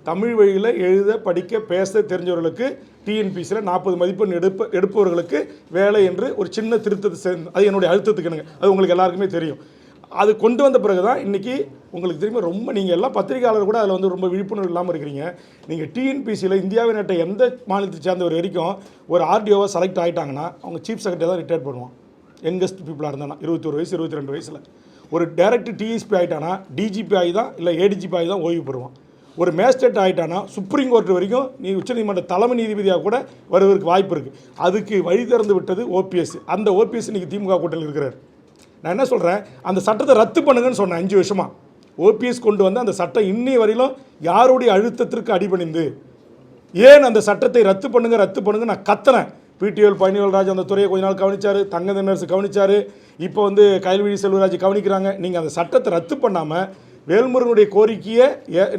தமிழ் வழியில் எழுத படிக்க பேச தெரிஞ்சவர்களுக்கு டிஎன்பிசியில் 40 மதிப்பெண் எடுப்பவர்களுக்கு வேலை என்று ஒரு சின்ன திருத்தத்தை சேர்ந்து, அது என்னுடைய அழுத்தத்துக்கு எனக்கு அது உங்களுக்கு எல்லாருக்குமே தெரியும். அது கொண்டு வந்த பிறகு தான் இன்றைக்கி உங்களுக்கு திரும்ப ரொம்ப நீங்கள் எல்லாம் பத்திரிகையாளர் கூட அதில் வந்து ரொம்ப விழிப்புணர்வு இல்லாமல் இருக்கிறீங்க. நீங்கள் டிஎன்பிசியில் இந்தியாவின் நாட்டை எந்த மாநிலத்தை சேர்ந்தவர் வரைக்கும் ஒரு ஆர்டிஓவை செலக்ட் ஆகிட்டாங்கன்னா அவங்க சீஃப் செக்ரட்டரி தான் ரிட்டையர் பண்ணுவான். யங்கஸ்ட் பீப்புளாக இருந்தானா 21 வயசு 22 வயசில் ஒரு டைரக்ட் டிஎஸ்பி ஆகிட்டானா டிஜிபி ஆகி தான் இல்லை ஏடிஜிபி ஆகி தான் ஓய்வு பெறுவான். ஒரு மேஜிஸ்ட்ரேட் ஆகிட்டானா சுப்ரீம் கோர்ட் வரைக்கும் நீ உச்சநீதிமன்ற தலைமை நீதிபதியாக கூட வருவதற்கு வாய்ப்பு இருக்குது. அதுக்கு வழி திறந்து விட்டது ஓபிஎஸ். அந்த ஓபிஎஸ் இன்றைக்கி திமுக கூட்டணியில் இருக்கிறார். நான் என்ன சொல்கிறேன், அந்த சட்டத்தை ரத்து பண்ணுங்கன்னு சொன்னேன் 5 வருஷமாக. ஓபிஎஸ் கொண்டு வந்து அந்த சட்டம் இன்னி வரையிலும் யாருடைய அழுத்தத்திற்கு அடிபணிந்து ஏன் அந்த சட்டத்தை ரத்து பண்ணுங்க நான் கத்துனேன். பிடிஎல் பழனிவேல்ராஜ் அந்த துறையை கொஞ்ச நாள் கவனிச்சார், தங்க தினரசு கவனிச்சார், இப்போ வந்து கயல்விழி செல்வராஜ் கவனிக்கிறாங்க. நீங்கள் அந்த சட்டத்தை ரத்து பண்ணாமல் வேல்முருகனுடைய கோரிக்கையை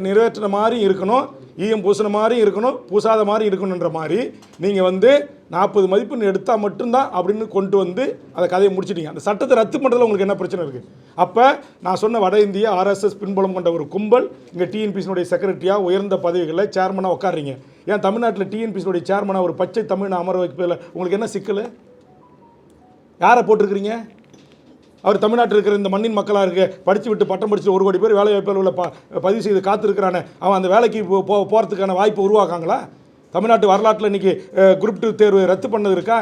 நிறைவேற்றின மாதிரி இருக்கணும், ஈயம் பூசின மாதிரி இருக்கணும், பூசாத மாதிரி இருக்கணுன்ற மாதிரி நீங்கள் வந்து 40 மதிப்பெண் எடுத்தால் மட்டும்தான் அப்படின்னு கொண்டு வந்து அந்த கதையை முடிச்சிட்டிங்க. அந்த சட்டத்தை ரத்து பண்ணுறதுல உங்களுக்கு என்ன பிரச்சனை இருக்குது? அப்போ நான் சொன்ன வட இந்திய RSS பின்புலம் கொண்ட ஒரு கும்பல் இங்கே டிஎன்பிசினுடைய செக்ரட்டரியாக உயர்ந்த பதவிகளில் சேர்மனாக உட்காடுறீங்க. ஏன் தமிழ்நாட்டில் டிஎன்பிசினுடைய சேர்மனாக ஒரு பச்சை தமிழ் அமர வைப்பதில் உங்களுக்கு என்ன சிக்கல்? யாரை போட்டிருக்கிறீங்க? அவர் தமிழ்நாட்டில் இருக்கிற இந்த மண்ணின் மக்களாக இருக்க படித்து விட்டு பட்டம் படித்து 1 கோடி பேர் வேலை வாய்ப்புகளில் பதிவு செய்து காத்திருக்கிறானே, அவன் அந்த வேலைக்கு போகிறதுக்கான வாய்ப்பு உருவாக்காங்களா? தமிழ்நாட்டு வரலாற்றில் இன்றைக்கி குரூப் 2 தேர்வு ரத்து பண்ணது இருக்கா?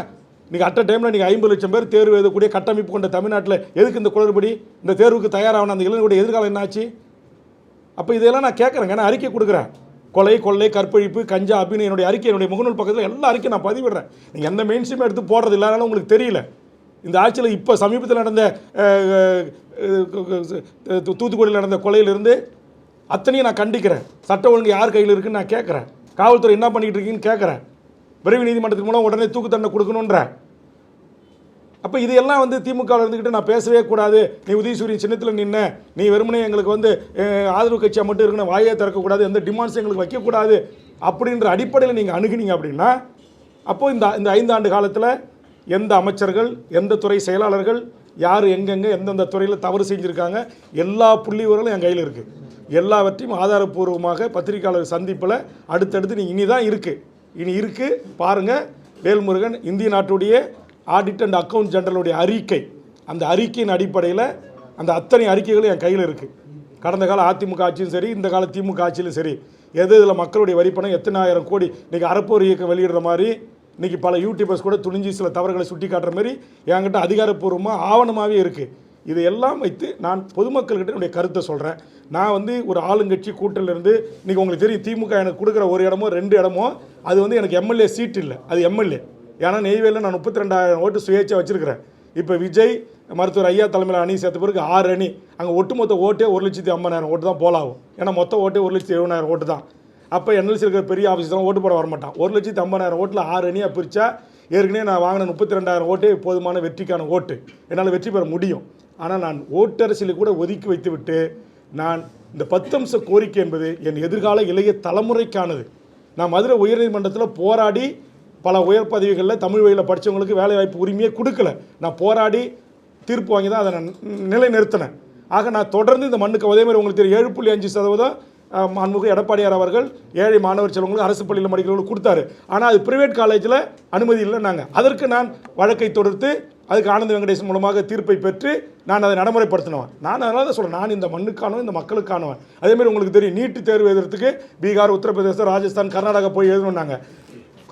இன்றைக்கி அட்ட டைமில் நீங்கள் 50 லட்சம் பேர் தேர்வு எழுதக்கூடிய கட்டமைப்பு கொண்ட தமிழ்நாட்டில் எதுக்கு இந்த குளறுபடி? இந்த தேர்வுக்கு தயாரான அந்த இளைஞர்களுடைய எதிர்காலம் என்ன ஆச்சு? அப்போ இதெல்லாம் நான் கேட்குறேங்க, நான் அறிக்கை கொடுக்குறேன். கொலை, கொள்ளை, கற்பழிப்பு, கஞ்சா, அபின் என்னுடைய அறிக்கை, என்னுடைய முகநூல் பக்கத்தில் எல்லா அறிக்கையும் நான் பதிவிடுறேன். நீங்கள் எந்த மெயின் ஸ்ட்ரீம் எடுத்து போடுறது இல்லாதனால உங்களுக்கு தெரியல. இந்த ஆட்சியில் இப்போ சமீபத்தில் நடந்த தூத்துக்குடியில் நடந்த கொலையிலிருந்து அத்தனையும் நான் கண்டிக்கிறேன். சட்ட ஒழுங்கு யார் கையில் இருக்குன்னு நான் கேட்குறேன். காவல்துறை என்ன பண்ணிகிட்டு இருக்கீங்கன்னு கேட்குறேன். விரைவு நீதிமன்றத்துக்கு மூலம் உடனே தூக்கு தண்டனை கொடுக்கணுன்ற. அப்போ இதையெல்லாம் வந்து திமுகவில் இருந்துக்கிட்டு நான் பேசவே கூடாது, நீ உதயசூரியன் சின்னத்தில் நின்ன, நீ வெறுமனே எங்களுக்கு வந்து ஆதரவு கட்சியாக மட்டும் இருக்கணும், வாயே திறக்கக்கூடாது, எந்த டிமாண்ட்ஸும் எங்களுக்கு வைக்கக்கூடாது அப்படின்ற அடிப்படையில் நீங்கள் அணுகுனீங்க அப்படின்னா, அப்போது இந்த 5 ஆண்டு காலத்தில் எந்த அமைச்சர்கள், எந்த துறை செயலாளர்கள், யார் எங்கெங்கே எந்தெந்த துறையில் தவறு செஞ்சுருக்காங்க, எல்லா புள்ளிவிவரங்களும் என் கையில் இருக்குது. எல்லாவற்றையும் ஆதாரப்பூர்வமாக பத்திரிகையாளர் சந்திப்பில் அடுத்தடுத்து நீங்கள் இனி இருக்குது பாருங்கள். வேல்முருகன் இந்திய நாட்டுடைய ஆடிட் அண்ட் அக்கவுண்ட் ஜெனரலுடைய அறிக்கை, அந்த அறிக்கையின் அடிப்படையில் அந்த அத்தனை அறிக்கைகளும் என் கையில் இருக்குது. கடந்த கால அதிமுக ஆட்சியும் சரி, இந்த கால திமுக ஆட்சியிலும் சரி, இதில் மக்களுடைய வரிப்பணம் எத்தனை ஆயிரம் கோடி இன்றைக்கி அறப்போர் இயக்கம் வெளியிடுற மாதிரி, இன்றைக்கி பல யூடியூபர்ஸ் கூட துணிஞ்சு சில தவறுகளை சுட்டி காட்டுற மாதிரி என்கிட்ட அதிகாரப்பூர்வமாக ஆவணமாகவே இருக்குது. இதையெல்லாம் வைத்து நான் பொதுமக்கள்கிட்ட என்னுடைய கருத்தை சொல்கிறேன். நான் வந்து ஒரு ஆளுங்கட்சி கூட்டணியிலேருந்து இன்றைக்கி உங்களுக்கு தெரியும், திமுக எனக்கு கொடுக்குற ஒரு இடமோ 2 இடமோ அது வந்து எனக்கு எம்எல்ஏ சீட் இல்லை, அது எம்எல்ஏ. ஏன்னா நெய்வேலியில் நான் 32,000 ஓட்டு சுயேட்சை வச்சுருக்கிறேன். இப்போ விஜய் மருத்துவர் ஐயா தலைமையில் அணி சேர்த்த பிறகு 6 அணி, அங்கே ஒட்டுமொத்த ஓட்டே 1,50,000 ஓட்டு தான் போலாகும். ஏன்னா மொத்த ஓட்டே 1,70,000 ஓட்டு தான். அப்போ என்எல்சி இருக்கிற பெரிய ஆஃபீஸர்லாம் ஓட்டு போட வரமாட்டான். 1,50,000 ஓட்டில் 6 அணியாக பிரித்தா ஏற்கனவே நான் வாங்கின 32,000 ஓட்டே போதுமான வெற்றிக்கான ஓட்டு, என்னால் வெற்றி பெற முடியும். ஆனால் நான் ஓட்டரசியலை கூட ஒதுக்கி வைத்துவிட்டு நான் இந்த 10 அம்ச கோரிக்கை என்பது என் எதிர்கால இளைய தலைமுறைக்கானது. நான் மதுரை உயர்நீதிமன்றத்தில் போராடி பல உயர் பதவிகளில் தமிழ் வழியில் படித்தவங்களுக்கு வேலைவாய்ப்பு உரிமையே கொடுக்கல. நான் போராடி தீர்ப்பு வாங்கி தான் அதை நான் நிலைநிறுத்தினேன். ஆக நான் தொடர்ந்து இந்த மண்ணுக்கு அதே மாதிரி உங்களுக்கு தெரியும் 7.5% மாண்புமிகு எடப்பாடியார் அவர்கள் ஏழை மாணவர் செல்வங்களுக்கு அரசு பள்ளியில் படிக்கிறவங்களுக்கு கொடுத்தாரு. ஆனால் அது பிரைவேட் காலேஜில் அனுமதி இல்லை. அதற்கு நான் வழக்கை தொடுத்து அதுக்கு ஆனந்த வெங்கடேசன் மூலமாக தீர்ப்பை பெற்று நான் அதை நடைமுறைப்படுத்தினவன். நான் அதனால தான் சொல்கிறேன், நான் இந்த மண்ணுக்கானவன், இந்த மக்களுக்கானவன். அதேமாதிரி உங்களுக்கு தெரியும், நீட்டு தேர்வு எழுதுறதுக்கு பீகார், உத்தரப்பிரதேசம், ராஜஸ்தான், கர்நாடகா போய் எழுதணுன்னாங்க.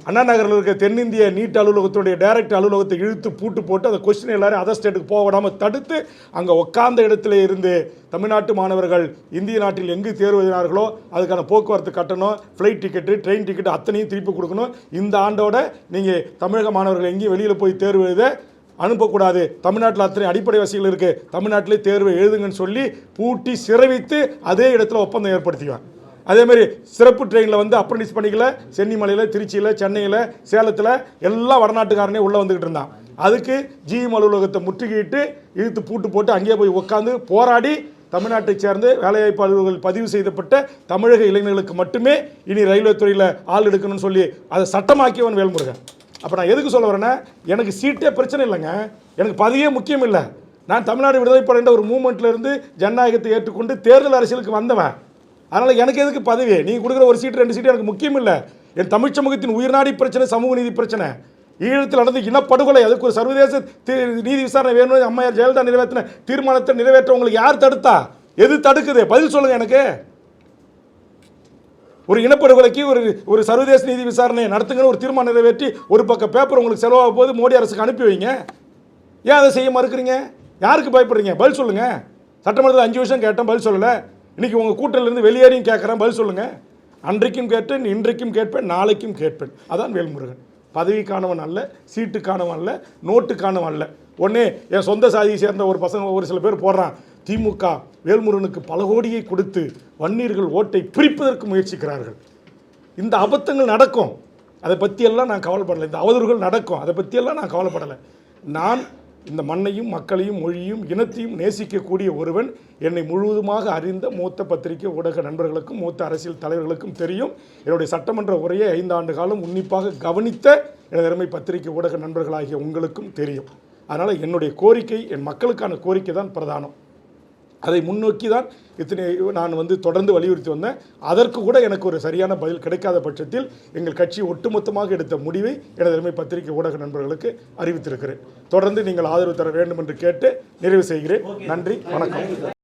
அண்ணா நகரில் இருக்க தென்னிந்திய நீட் அலுவலகத்துடைய டைரக்ட் அலுவலகத்தை இழுத்து பூட்டு போட்டு அந்த கொஸ்டின் எல்லாரும் அதர் ஸ்டேட்டுக்கு போக விடாமல் தடுத்து அங்கே உட்கார்ந்த இடத்துல இருந்து தமிழ்நாட்டு மாணவர்கள் இந்திய நாட்டில் எங்கு தேர்வு எழுதினார்களோ அதுக்கான போக்குவரத்து கட்டணம், ஃப்ளைட் டிக்கெட்டு, ட்ரெயின் டிக்கெட்டு அத்தனையும் திருப்பி கொடுக்கணும். இந்த ஆண்டோட நீங்கள் தமிழக மாணவர்கள் எங்கேயும் வெளியில் போய் தேர்வு எழுத அனுப்பக்கூடாது, தமிழ்நாட்டில் அத்தனை அடிப்படை வசதிகள் இருக்குது, தமிழ்நாட்டிலே தேர்வு எழுதுங்கன்னு சொல்லி பூட்டி சிறைவித்து அதே இடத்துல ஒப்பந்தம் ஏற்படுத்திக்குவேன். அதேமாதிரி சிறப்பு ட்ரெயினில் வந்து அப்ரண்டிஸ் பண்ணிக்கல, சென்னிமலையில், திருச்சியில், சென்னையில், சேலத்தில் எல்லாம் வடநாட்டுக்காரனே உள்ளே வந்துக்கிட்டு இருந்தான். அதுக்கு ஜிஎம் அலுவலகத்தை முற்றுகையிட்டு இழுத்து பூட்டு போட்டு அங்கேயே போய் உட்காந்து போராடி தமிழ்நாட்டை சேர்ந்து வேலைவாய்ப்பு அலுவலர்கள் பதிவு செய்யப்பட்ட தமிழக இளைஞர்களுக்கு மட்டுமே இனி ரயில்வே துறையில் ஆள் எடுக்கணும்னு சொல்லி அதை சட்டமாக்கியவன் வேல்முருகன். அப்போ நான் எதுக்கு சொல்ல வரேன்னா, எனக்கு சீட்டே பிரச்சனை இல்லைங்க, எனக்கு பதவியே முக்கியம் இல்லை. நான் தமிழ்நாடு விடுதலைப்படைன்ற ஒரு மூமெண்ட்லேருந்து ஜனநாயகத்தை ஏற்றுக்கொண்டு தேர்தல் அரசியலுக்கு வந்தவன். அதனால் எனக்கு எதுக்கு பதவி? நீங்கள் கொடுக்குற ஒரு சீட்டு 2 சீட்டு எனக்கு முக்கியம் இல்லை. என் தமிழ் சமூகத்தின் உயிர்நாடி பிரச்சனை சமூக நீதி பிரச்சனை. ஈழத்தில் நடந்த இனப்படுகொலை, அதுக்கு ஒரு சர்வதேச நீதி விசாரணை வேணும்னு அம்மையார் ஜெயலலிதா நிறைவேற்றின தீர்மானத்தை நிறைவேற்ற உங்களுக்கு யார் தடுத்தா? எது தடுக்குது? பதில் சொல்லுங்கள் எனக்கு. ஒரு இனப்படுகொலைக்கு ஒரு சர்வதேச நீதி விசாரணையை நடத்துங்கன்னு ஒரு தீர்மானம் நிறைவேற்றி ஒரு பக்கம் பேப்பர் உங்களுக்கு செலவாக போது மோடி அரசுக்கு அனுப்பி வைங்க. ஏன் அதை செய்ய மறுக்கிறீங்க? யாருக்கு பயப்படுறீங்க? பதில் சொல்லுங்கள். சட்டமன்றத்தில் 5 வருஷம் கேட்டேன், பதில் சொல்லலை. இன்றைக்கி உங்கள் கூட்டணிலேருந்து வெளியேறியும் கேட்குறேன், பதில் சொல்லுங்கள். அன்றைக்கும் கேட்டேன், இன்றைக்கும் கேட்பேன், நாளைக்கும் கேட்பேன். அதான் வேல்முருகன். பதவிக்கானவன் அல்ல, சீட்டுக்கானவன் அல்ல, நோட்டுக்கானவன் அல்ல. ஒன்றே என் சொந்த சாதியை சேர்ந்த ஒரு பசங்க ஒரு சில பேர் போடுறான், திமுக வேல்முருகனுக்கு பல கோடியை கொடுத்து வன்னியர்கள் ஓட்டை பிரிப்பதற்கு முயற்சிக்கிறார்கள். இந்த அபத்தங்கள் நடக்கும், அதை பற்றியெல்லாம் நான் கவலைப்படலை. இந்த அவதூறுகள் நடக்கும், அதை பற்றியெல்லாம் நான் கவலைப்படலை. நான் இந்த மண்ணையும் மக்களையும் மொழியும் இனத்தையும் நேசிக்கக்கூடிய ஒருவன். என்னை முழுவதுமாக அறிந்த மூத்த பத்திரிகை ஊடக நண்பர்களுக்கும் மூத்த அரசியல் தலைவர்களுக்கும் தெரியும். என்னுடைய சட்டமன்ற உரையை 5 ஆண்டு காலம் உன்னிப்பாக கவனித்த எனது அருமை பத்திரிகை ஊடக நண்பர்களாகிய உங்களுக்கும் தெரியும். அதனால் என்னுடைய கோரிக்கை, என் மக்களுக்கான கோரிக்கை தான் பிரதானம். அதை முன்னோக்கி தான் நான் தொடர்ந்து வலியுறுத்தி வந்தேன். அதற்கு கூட எனக்கு ஒரு சரியான பதில் கிடைக்காத பட்சத்தில் எங்கள் கட்சி ஒட்டுமொத்தமாக எடுத்த முடிவை எனது அருமை பத்திரிகை ஊடக நண்பர்களுக்கு அறிவித்திருக்கிறேன். தொடர்ந்து நீங்கள் ஆதரவு தர வேண்டும் என்று கேட்டு நிறைவு செய்கிறேன். நன்றி, வணக்கம்.